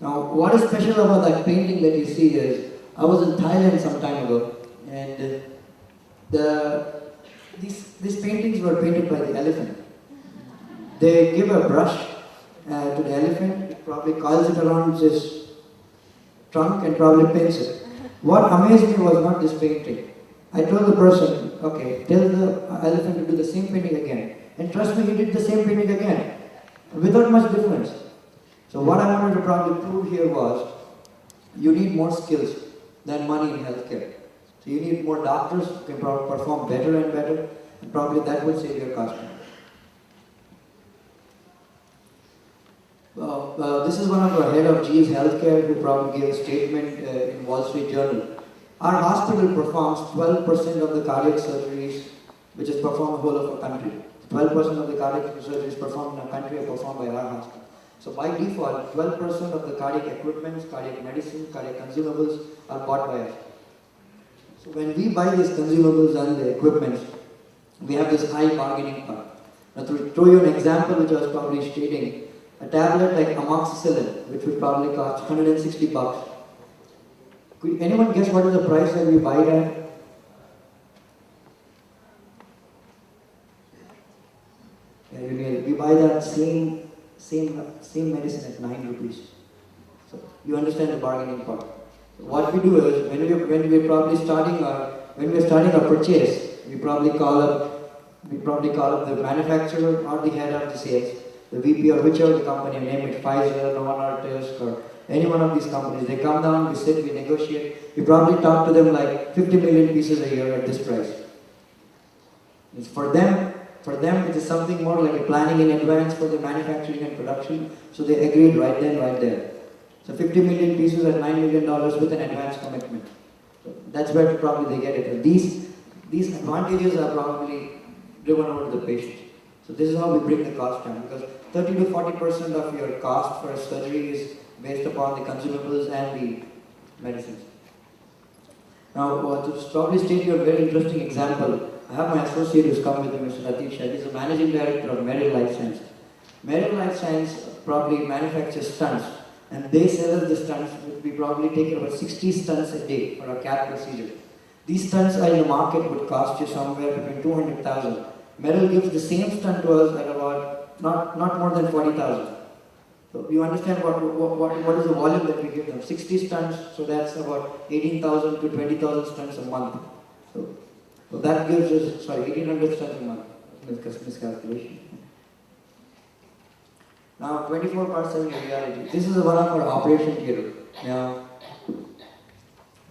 Speaker 6: Now, what is special about that painting that you see is, I was in Thailand some time ago, and these paintings were painted by the elephant. They give a brush to the elephant, it probably coils it around its trunk and probably paints it. What amazed me was not this painting. I told the person, okay, tell the elephant to do the same painting again. And trust me, he did the same painting again, without much difference. So what I wanted to probably prove here was, you need more skills than money in healthcare. So you need more doctors who can perform better and better, and probably that would save your cost. This is one of our head of GE's healthcare who probably gave a statement in Wall Street Journal. Our hospital performs 12% of the cardiac surgeries which is performed in the whole of our country. 12% of the cardiac surgeries performed in our country are performed by our hospital. So by default, 12% of the cardiac equipment, cardiac medicine, cardiac consumables are bought by us. So when we buy these consumables and the equipment, we have this high bargaining power. Now to show you an example which I was probably stating, a tablet like amoxicillin, which would probably cost $160. Could anyone guess what is the price that we buy it at? Yeah, we buy that same medicine at 9 rupees. So you understand the bargaining power. So what we do is, when we're starting our purchase, we probably call up the manufacturer or the head of the sales. the VP or whichever the company, name it, Pfizer, Novartis, or any one of these companies, they come down, we sit, we negotiate, we probably talk to them like 50 million pieces a year at this price. It's for them it is something more like a planning in advance for the manufacturing and production, so they agreed right then, right there. So 50 million pieces at $9 million with an advance commitment. So that's where probably they get it. And these advantages are probably driven over to the patient. So this is how we bring the cost down, because 30 to 40% of your cost for a surgery is based upon the consumables and the medicines. Now, to probably state you a very interesting example, I have my associate who's come with me, Mr. Latif Shah. He's the managing director of Merrill Life Science. Merrill Life Science probably manufactures stents, and they sell us the stents. We probably take about 60 stents a day for a CAT procedure. These stents in the market would cost you somewhere between 200,000. Merrill gives the same stunt to us at about not more than 40,000. So you understand what is the volume that we give them? 60 stunts, so that's about 18,000 to 20,000 stunts a month. So that gives us, 1,800 stunts a month. Miscalculation. Now, 24/7 reality. This is one of our operation theater. Now,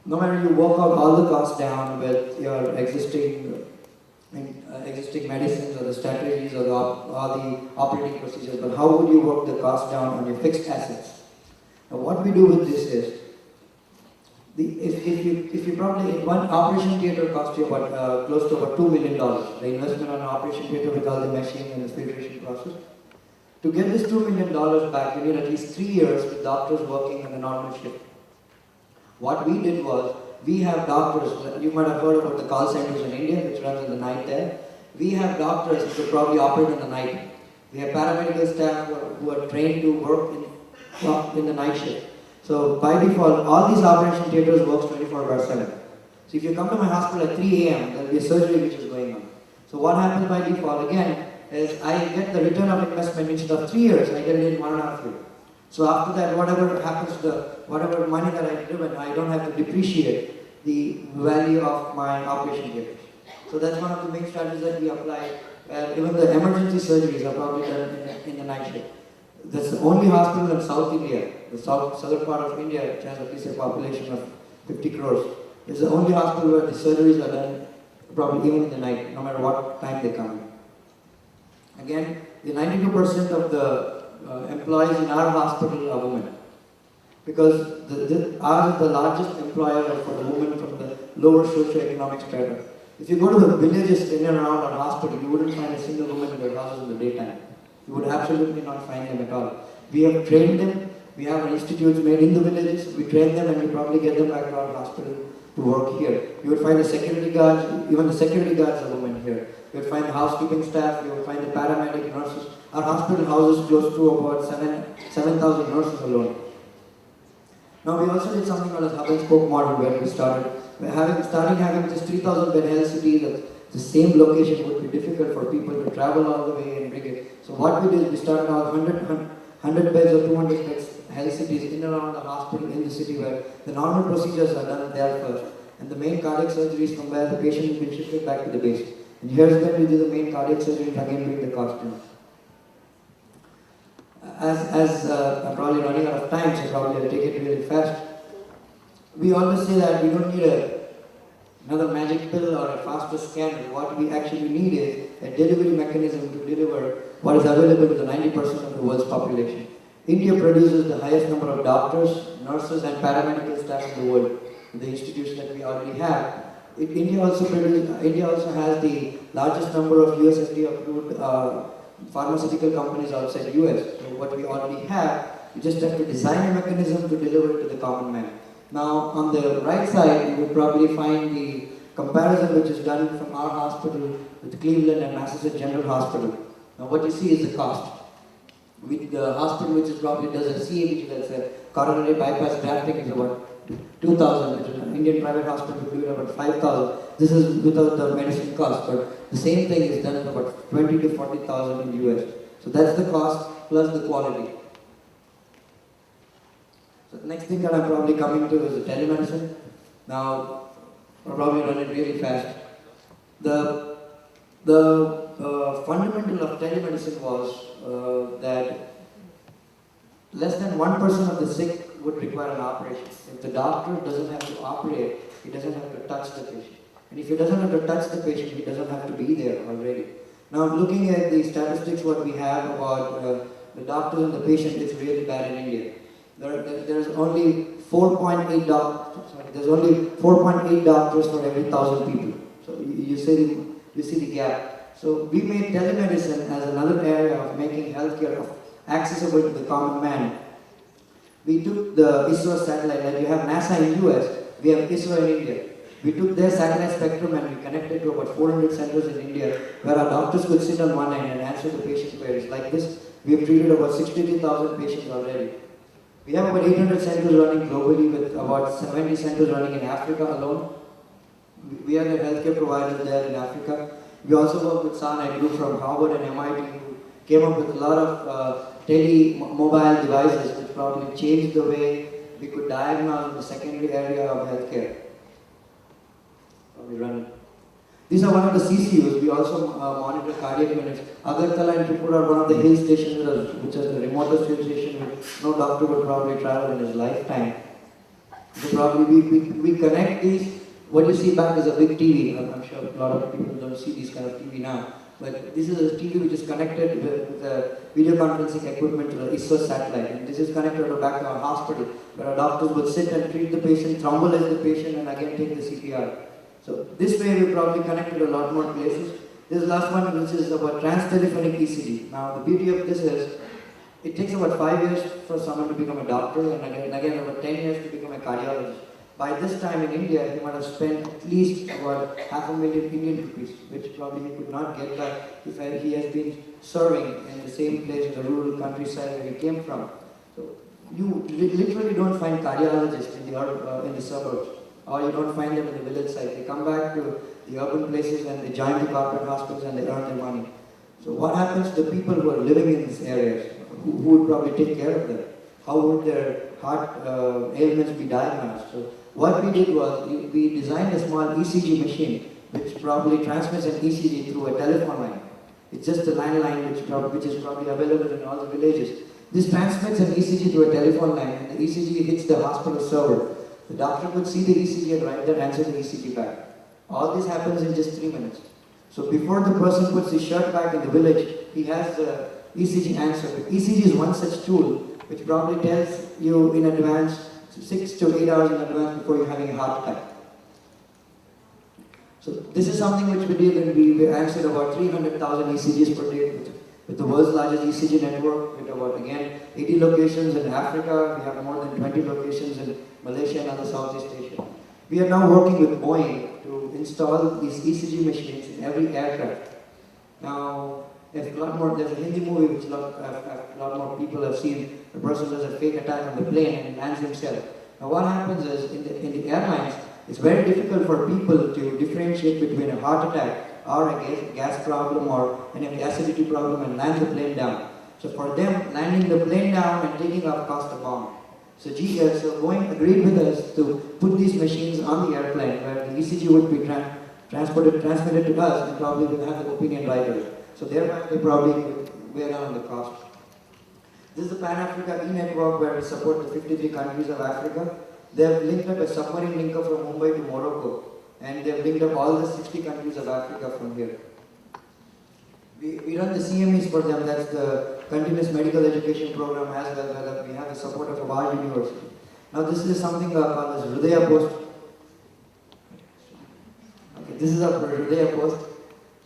Speaker 6: no matter you work out all the costs down with your existing medicines or the strategies or the operating procedures, but how would you work the cost down on your fixed assets? Now, what we do with this is, if you probably, one operation theater costs you about close to about $2 million, the investment on an operation theater with all the machine and the filtration process. To get this $2 million back, you need at least 3 years with doctors working on a normal shift. What we did was, we have doctors, you might have heard about the call centers in India, which runs in the night there. We have doctors who probably operate in the night. We have paramedical staff who are trained to work in the night shift. So by default, all these operation theaters works 24/7. So if you come to my hospital at 3 a.m., there will be a surgery which is going on. So what happens by default, again, is I get the return of investment instead of 3 years, I get it in 1.5 years. So after that, whatever happens to whatever money that I've given, I don't have to depreciate the value of my operation theaters. So that's one of the main strategies that we apply. Even the emergency surgeries are probably done in the night shift. That's the only hospital in South India, the southern part of India, which has at least a population of 50 crores. It's the only hospital where the surgeries are done probably even in the night, no matter what time they come in. Again, the 92% of the employees in our hospital are women. Because ours is the largest employer for the women from the lower socioeconomic strata. If you go to the villages in and around our hospital, you wouldn't find a single woman in their houses in the daytime. You would absolutely not find them at all. We have trained them. We have institutes made in the villages. We train them and we probably get them back to our hospital to work here. You would find the security guards, even the security guards are women here. You would find the housekeeping staff, you would find the paramedic nurses. Our hospital houses close to about 7,000 nurses alone. Now we also did something called a hub and spoke model where we starting having just 3,000 bed health city, the same location would be difficult for people to travel all the way and bring it. So what we did, we started out 100 beds or 200 beds health cities in and around the hospital in the city where the normal procedures are done there first. And the main cardiac surgeries from where the patient has been shifted back to the base. And here's when we do the main cardiac surgery and again bring the cost down. As I'm probably running out of time, so probably I'll take it really fast. We always say that we don't need another magic pill or a faster scanner. What we actually need is a delivery mechanism to deliver what is available to the 90% of the world's population. India produces the highest number of doctors, nurses and paramedical staff in the world, the institutions that we already have. India also has the largest number of US FDA approved pharmaceutical companies outside US. So what we already have, we just have to design a mechanism to deliver it to the common man. Now on the right side, you would probably find the comparison which is done from our hospital with Cleveland and Massachusetts General Hospital. Now what you see is the cost. With the hospital which is probably does a CABG, that's a coronary bypass grafting, is about 2,000, which is an Indian private hospital would do it about 5,000. This is without the medicine cost, but the same thing is done at about 20 to 40,000 in US. So that's the cost plus the quality. So the next thing that I'm probably coming to is the telemedicine. Now, I'll probably run it really fast. The fundamental of telemedicine was that less than 1% of the sick would require an operation. If the doctor doesn't have to operate, he doesn't have to touch the patient. And if he doesn't have to touch the patient, he doesn't have to be there already. Now, looking at the statistics, what we have about the doctors and the patient, it's really bad in India. There's only 4.8 doctors for every 1,000 people. So you see the gap. So we made telemedicine as another area of making healthcare accessible to the common man. We took the ISRO satellite, like you have NASA in US, we have ISRO in India. We took their satellite spectrum and we connected to about 400 centers in India where our doctors could sit on one end and answer the patient queries. Like this, we have treated about 63,000 patients already. We have about 800 centers running globally with about 70 centers running in Africa alone. We are the healthcare providers there in Africa. We also work with Sana Group from Harvard and MIT who came up with a lot of mobile devices which probably changed the way we could diagnose the secondary area of healthcare. These are one of the CCUs. We also monitor cardiac minutes. Agartala and Tripura are one of the hill stations which is the remotest hill station which no doctor would probably travel in his lifetime. So probably we connect these. What you see back is a big TV. I'm sure a lot of people don't see these kind of TV now. But this is a TV which is connected with the video conferencing equipment to the ISRO satellite. And this is connected back to our hospital where our doctors would sit and treat the patient, thrombolize the patient and again take the CPR. So this way we probably connected a lot more places. This last one which is about trans-telephonic ECG. Now the beauty of this is, it takes about 5 years for someone to become a doctor and again about 10 years to become a cardiologist. By this time in India, he might have spent at least about $500,000 Indian rupees, which probably he could not get back if he has been serving in the same place in the rural countryside where he came from. So you literally don't find cardiologists in the suburbs. Or you don't find them in the village side. They come back to the urban places and they join the corporate hospitals and they earn their money. So what happens to the people who are living in these areas? Who would probably take care of them? How would their heart ailments be diagnosed? So what we did was, we designed a small ECG machine which probably transmits an ECG through a telephone line. It's just a landline which is probably available in all the villages. This transmits an ECG through a telephone line and the ECG hits the hospital server. The doctor could see the ECG and write that answer the ECG back. All this happens in just 3 minutes. So before the person puts his shirt back in the village, he has the ECG answer. The ECG is one such tool which probably tells you in advance, 6 to 8 hours in advance before you're having a heart attack. So this is something which we did, and we answered about 300,000 ECGs per day with the world's largest ECG network, with about, again, 80 locations in Africa. We have more than 20 locations in Malaysia and other Southeast Asia. We are now working with Boeing to install these ECG machines in every aircraft. Now, there's a Hindi movie which a lot more people have seen. The person does a fake attack on the plane and lands himself. Now what happens is, in the airlines, it's very difficult for people to differentiate between a heart attack or a gas problem or an acidity problem and land the plane down. So for them, landing the plane down and taking off cost a bomb. So Boeing agreed with us to put these machines on the airplane where the ECG would be transmitted to us and probably will have the opinion writers. So thereby they probably would weigh down the cost. This is the Pan-Africa e-network where we support the 53 countries of Africa. They have linked up a submarine linker from Mumbai to Morocco, and they have linked up all the 60 countries of Africa from here. We run the CMEs for them, that's the Continuous Medical Education Program as well, where we have the support of our university. Now this is something called as Hridaya Post. Okay, this is our Hridaya Post.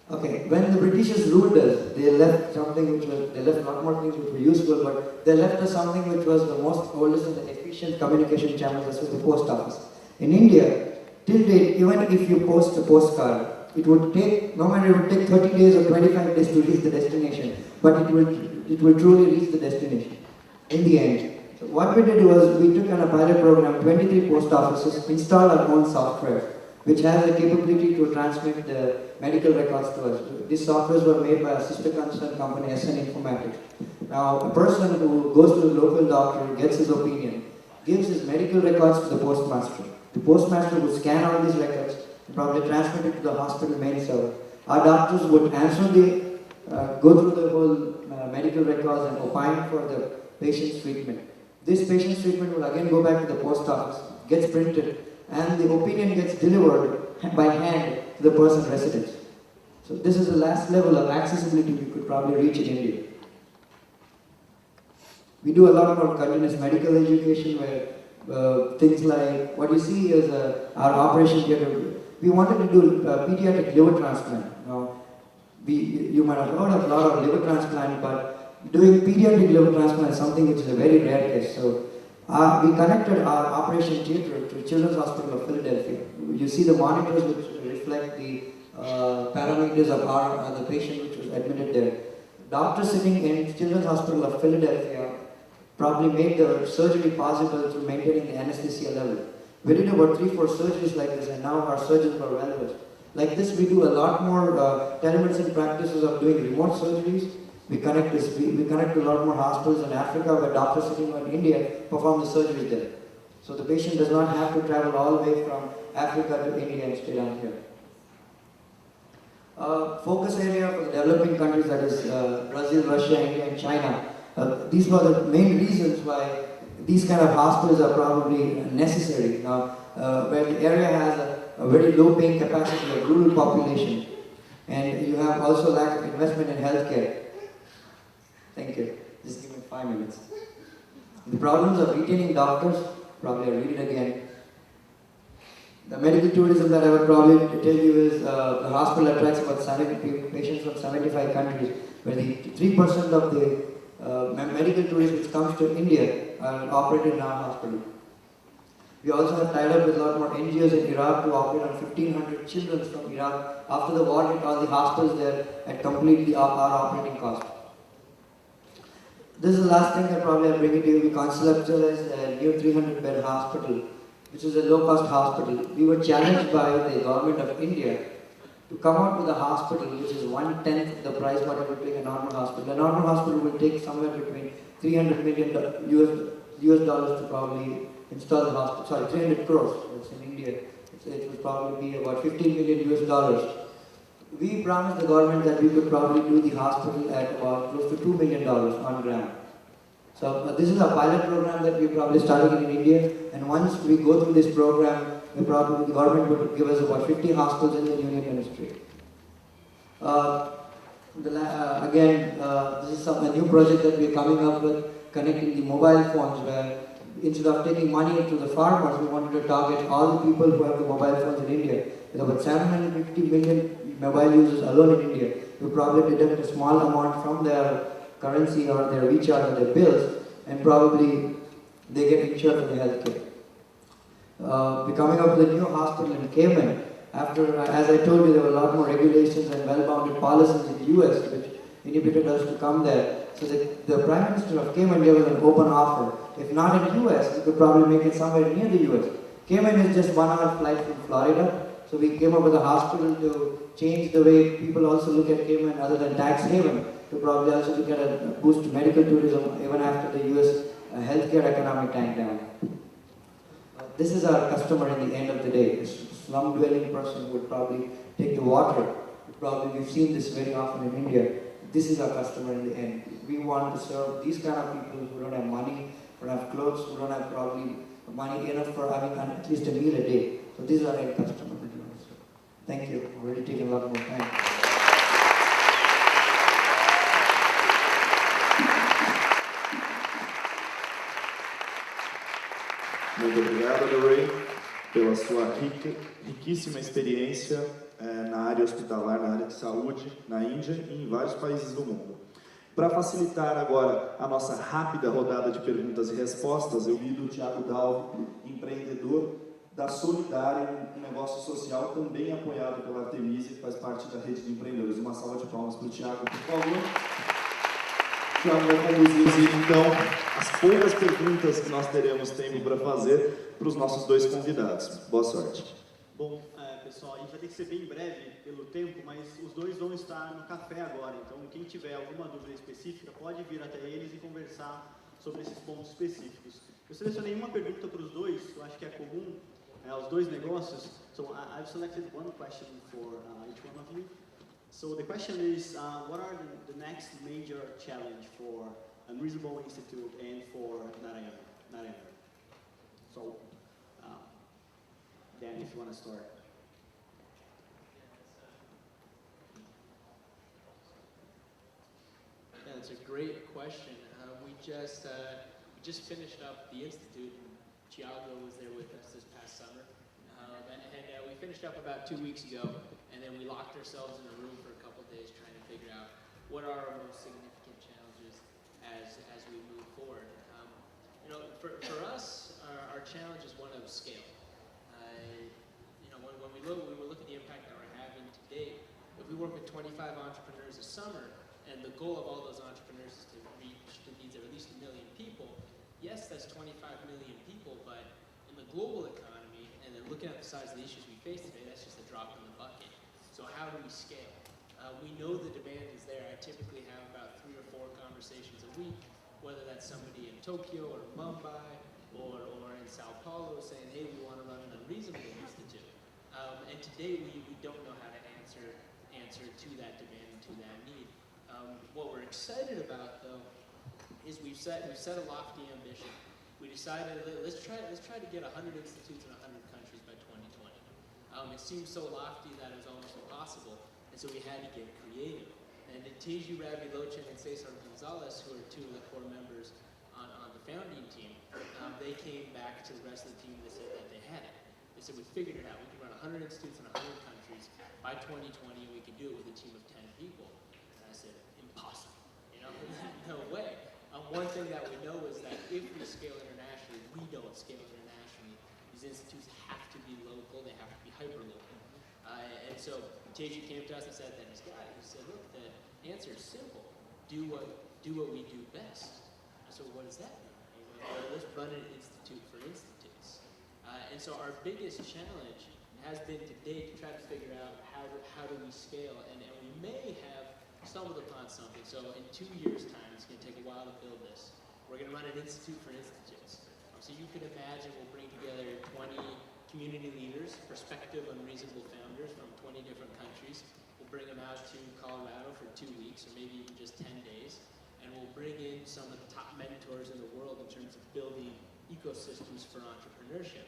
Speaker 6: Okay, when the Britishers ruled us, they left something they left a lot more things which were useful, but they left us something which was the most oldest and the efficient communication channel, this was the post office. In India, till date, even if you post a postcard, it would take, no matter it would take 30 days or 25 days to reach the destination, but it will truly reach the destination in the end. So what we did was, we took on a pilot program, 23 post offices, installed our own software, which has the capability to transmit the medical records to us. These softwares were made by a sister concern company, SN Informatics. Now, a person who goes to the local doctor, gets his opinion, gives his medical records to the postmaster. The postmaster would scan all these records and probably transmit it to the hospital main server. Our doctors would answer the go through the whole medical records and opine for the patient's treatment. This patient's treatment will again go back to the post office, gets printed, and the opinion gets delivered by hand to the person's residence. So this is the last level of accessibility we could probably reach in India. We do a lot more continuous medical education where things like, what you see is our operation theater. We wanted to do pediatric liver transplant. Now, you might have heard of a lot of liver transplant, but doing pediatric liver transplant is something which is a very rare case. So we connected our operation theater to Children's Hospital of Philadelphia. You see the monitors which reflect the parameters of the patient which was admitted there. Doctors sitting in Children's Hospital of Philadelphia probably made the surgery possible through maintaining the anesthesia level. We did about 3-4 surgeries like this, and now our surgeons are well versed. Like this, we do a lot more telemedicine practices of doing remote surgeries. We connect to a lot more hospitals in Africa where doctors sitting in India perform the surgery there. So the patient does not have to travel all the way from Africa to India and stay down here. Focus area for the developing countries, that is Brazil, Russia, India, and China. These were the main reasons why these kind of hospitals are probably necessary. Now, where the area has a very low paying capacity of rural population, and you have also lack of investment in healthcare. Thank you. Just give me 5 minutes. The problems of retaining doctors, probably I'll read it again. The medical tourism that I would probably tell you is the hospital attracts about 70 patients from 75 countries, where the 3% of the medical tourism which comes to India are operated in our hospital. We also have tied up with a lot more NGOs in Iraq to operate on 1,500 children from Iraq. After the war hit, all the hospitals there at completely our operating cost. This is the last thing that probably I'll bring it to you. We conceptualized a new 300-bed hospital, which is a low-cost hospital. We were challenged by the government of India to come out with a hospital which is 1/10 the price what it would take a normal hospital. A normal hospital will take somewhere between $300 million US dollars to probably install the hospital. Sorry, 300 crores. That's in India. It would probably be about $15 million US dollars. We promised the government that we could probably do the hospital at about close to $2 million on ground. So this is a pilot program that we probably started in India, and once we go through this program, the government would give us about 50 hospitals in the Union Ministry. This is a new project that we are coming up with, connecting the mobile phones, where instead of taking money to the farmers, we wanted to target all the people who have the mobile phones in India. With about 750 million mobile users alone in India, we probably deduct a small amount from their currency or their recharge or their bills, and probably they get insured for the healthcare. We're coming up with a new hospital in Cayman. After, as I told you, there were a lot more regulations and well-bounded policies in the US which inhibited us to come there. So the Prime Minister of Cayman gave us an open offer. If not in the US, we could probably make it somewhere near the US. Cayman is just 1 hour flight from Florida. So we came up with a hospital to change the way people also look at Cayman other than tax haven, to probably also look at a boost to medical tourism even after the US healthcare economy tanked down. This is our customer in the end of the day. A slum dwelling person would probably take the water. We've seen this very often in India. This is our customer in the end. We want to serve these kind of people who don't have money, who don't have clothes, who don't have probably money enough for having at least a meal a day. So these are our end customers. Thank you. I've already taken a lot more time.
Speaker 1: Muito obrigado, Adorei, pela sua riquíssima experiência na área hospitalar, na área de saúde, na Índia e em vários países do mundo. Para facilitar agora a nossa rápida rodada de perguntas e respostas, eu convido o Tiago Dalvi, empreendedor da Solidária, um negócio social também apoiado pela Artemisia, que faz parte da rede de empreendedores. Uma salva de palmas para o Tiago, por favor. O Tiago vai conduzir, então, as poucas perguntas que nós teremos tempo para fazer para os nossos dois convidados. Boa sorte.
Speaker 18: Bom, pessoal, a gente vai ter que ser bem breve pelo tempo, mas os dois vão estar no café agora, então quem tiver alguma dúvida específica pode vir até eles e conversar sobre esses pontos específicos. Eu selecionei uma pergunta para os dois, eu acho que é comum aos dois negócios. So I've selected one question for each one of you. So the question is, what are the next major challenge for Unreasonable Institute and for Narayana? So, Dan, if you want to start.
Speaker 2: Yeah, that's a great question. We just finished up the Institute, and Tiago was there with us this past summer. We finished up about 2 weeks ago, and then we locked ourselves in a room for a couple of days trying to figure out what are our most significant challenges as we move forward. For us, our challenge is one of scale. When we look at the impact that we're having to date, if we work with 25 entrepreneurs a summer, and the goal of all those entrepreneurs is to reach the needs of at least 1 million people, yes, that's 25 million people, but in the global economy, and then looking at the size of the issues we face today, that's just a drop in the bucket. So how do we scale? We know the demand is there. I typically have about 3 or 4 conversations a week, whether that's somebody in Tokyo or Mumbai or in Sao Paulo saying, hey, we want to run an Unreasonable Institute. And today we don't know how to answer to that demand and to that need. What we're excited about, though, is we've set a lofty ambition. We decided let's try to get 100 institutes in 100 countries by 2020. It seemed so lofty that it was almost impossible, and so we had to get creative. And Teju Ravilochen and Cesar Gonzalez, who are 2 of the core members on the founding team, they came back to the rest of the team and they said that they had it. They said, we figured it out. We can run 100 institutes in 100 countries by 2020, and we can do it with a team of 10 people. And I said, impossible. No way. One thing that we know is that if we scale internationally, we don't scale internationally. These institutes have to be local. They have to be hyper-local. And so Teju came to us and said that he's got it. He said, look, the answer is simple. Do what we do best. So what does that mean? Well, let's run an institute for institutes. And so our biggest challenge has been to date to try to figure out how do we scale, and we may have stumbled upon something. So in 2 years' time, it's going to take a while to build this. We're going to run an institute for institutes. So you could imagine we'll bring together 20 community leaders, prospective unreasonable founders from 20 different countries. We'll bring them out to Colorado for 2 weeks, or maybe even just 10 days, and we'll bring in some of the top mentors in the world in terms of building ecosystems for entrepreneurship.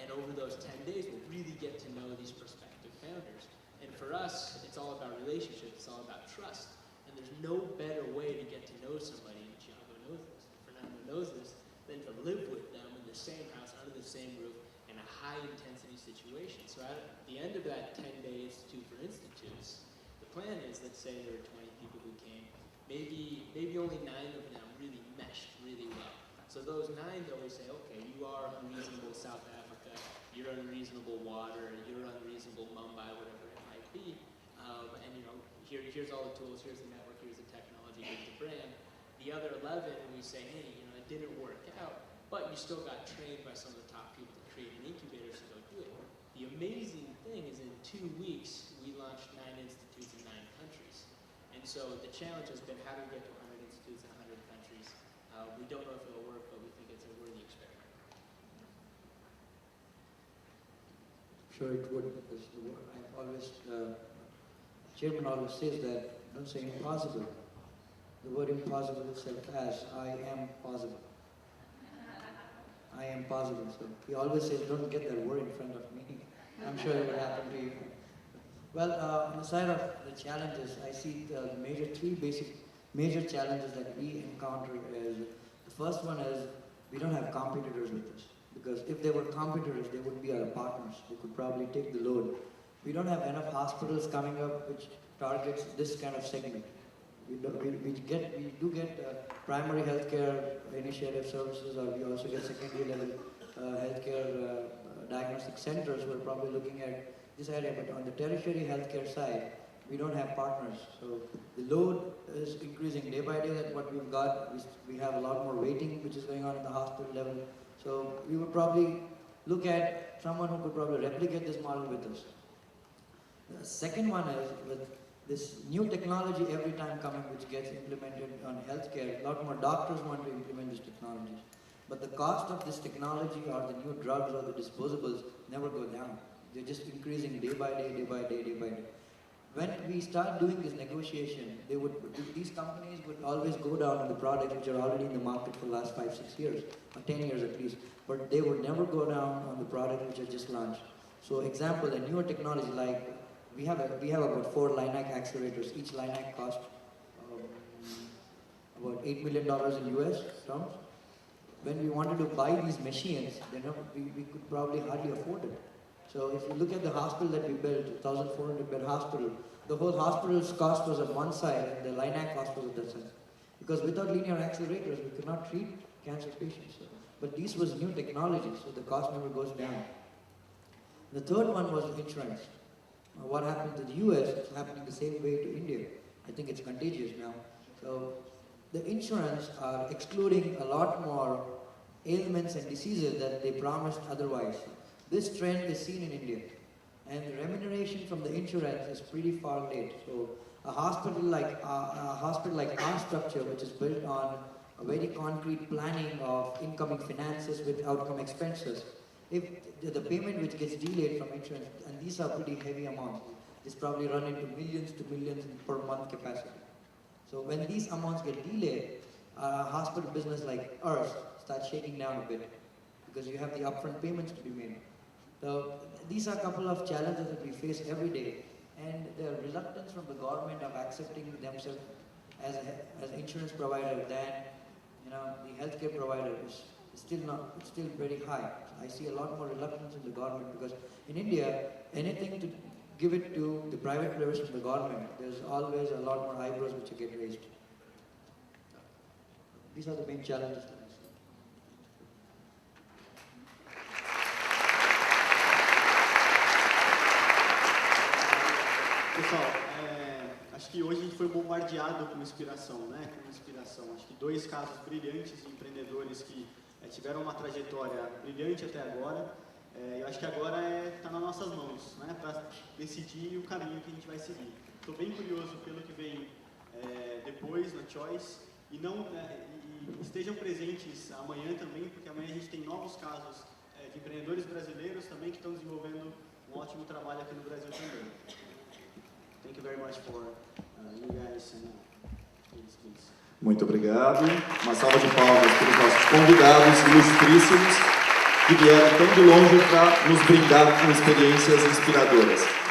Speaker 2: And over those 10 days, we'll really get to know these prospective founders. And for us, it's all about relationships, it's all about trust. And there's no better way to get to know somebody, and Tiago knows this, and Fernando knows this, than to live with them in the same house, under the same roof, in a high-intensity situation. So at the end of that 10-day Institute for Institutes, the plan is, let's say there are 20 people who came, maybe only 9 of them really meshed really well. So those 9, though, we say, okay, you are unreasonable South Africa, you're unreasonable water, you're unreasonable Mumbai, whatever it might be. And here's all the tools, here's the network, here's the technology, here's the brand. The other 11, we say, hey, it didn't work out, but you still got trained by some of the top people to create an incubator to go do it. The amazing thing is in 2 weeks, we launched 9 institutes in 9 countries. And so the challenge has been, how do we get to 100 institutes in 100 countries? We don't know if it'll work, but we think it's a worthy experiment.
Speaker 6: Sure it would, because chairman always says that, don't say impossible. The word impossible itself as, I am possible. I am possible. So he always says, don't get that word in front of me. I'm sure it will happen to you. Well, on the side of the challenges, I see the three major challenges that we encounter is, the first one is, we don't have competitors with us. Because if they were competitors, they would be our partners. They could probably take the load. We don't have enough hospitals coming up which targets this kind of segment. We do get primary healthcare initiative services, or we also get secondary level healthcare diagnostic centers who are probably looking at this area. But on the tertiary healthcare side, we don't have partners. So the load is increasing day by day. That what we've got, we have a lot more waiting which is going on in the hospital level. So we would probably look at someone who could probably replicate this model with us. The second one is with this new technology every time coming which gets implemented on healthcare, a lot more doctors want to implement these technologies. But the cost of this technology or the new drugs or the disposables never go down. They're just increasing day by day, day by day, day by day. when we start doing this negotiation, these companies would always go down on the products which are already in the market for the last 5-6 years, or 10 years at least, but they would never go down on the product which are just launched. So example, a newer technology like, we have about 4 LINAC accelerators. Each LINAC costs about $8 million in US terms. When we wanted to buy these machines, we could probably hardly afford it. So if you look at the hospital that we built, 1,400 bed hospital, the whole hospital's cost was on one side and the LINAC cost was on that side. Because without linear accelerators, we could not treat cancer patients. But this was new technology, so the cost never goes down. The third one was insurance. What happened to the US is happening the same way to India. I think it's contagious now. So the insurance are excluding a lot more ailments and diseases that they promised otherwise. This trend is seen in India. And the remuneration from the insurance is pretty far late. So a hospital like our structure, which is built on a very concrete planning of incoming finances with outcome expenses, if the payment which gets delayed from insurance, and these are pretty heavy amounts, this probably run into millions to millions per month capacity. So when these amounts get delayed, a hospital business like ours starts shaking down a bit because you have the upfront payments to be made. So these are a couple of challenges that we face every day, and the reluctance from the government of accepting themselves as an insurance provider than the healthcare provider is still very high. I see a lot more reluctance in the government because in India, anything to give it to the private players from the government, there's always a lot more eyebrows which get raised. These are the main challenges that I see.
Speaker 18: Pessoal, acho que hoje a gente foi bombardeado com inspiração, né? Acho que 2 casos brilhantes de empreendedores que tiveram uma trajetória brilhante até agora. Eu acho que agora está nas nossas mãos, né? Para decidir o caminho que a gente vai seguir. Estou bem curioso pelo que vem depois na Choice e estejam presentes amanhã também, porque amanhã a gente tem novos casos de empreendedores brasileiros também que estão desenvolvendo um ótimo trabalho aqui no Brasil também. Thank you very much for you guys. Please.
Speaker 1: Muito obrigado. Uma salva de palmas para os nossos convidados ilustríssimos que vieram tão de longe para nos brindar com experiências inspiradoras.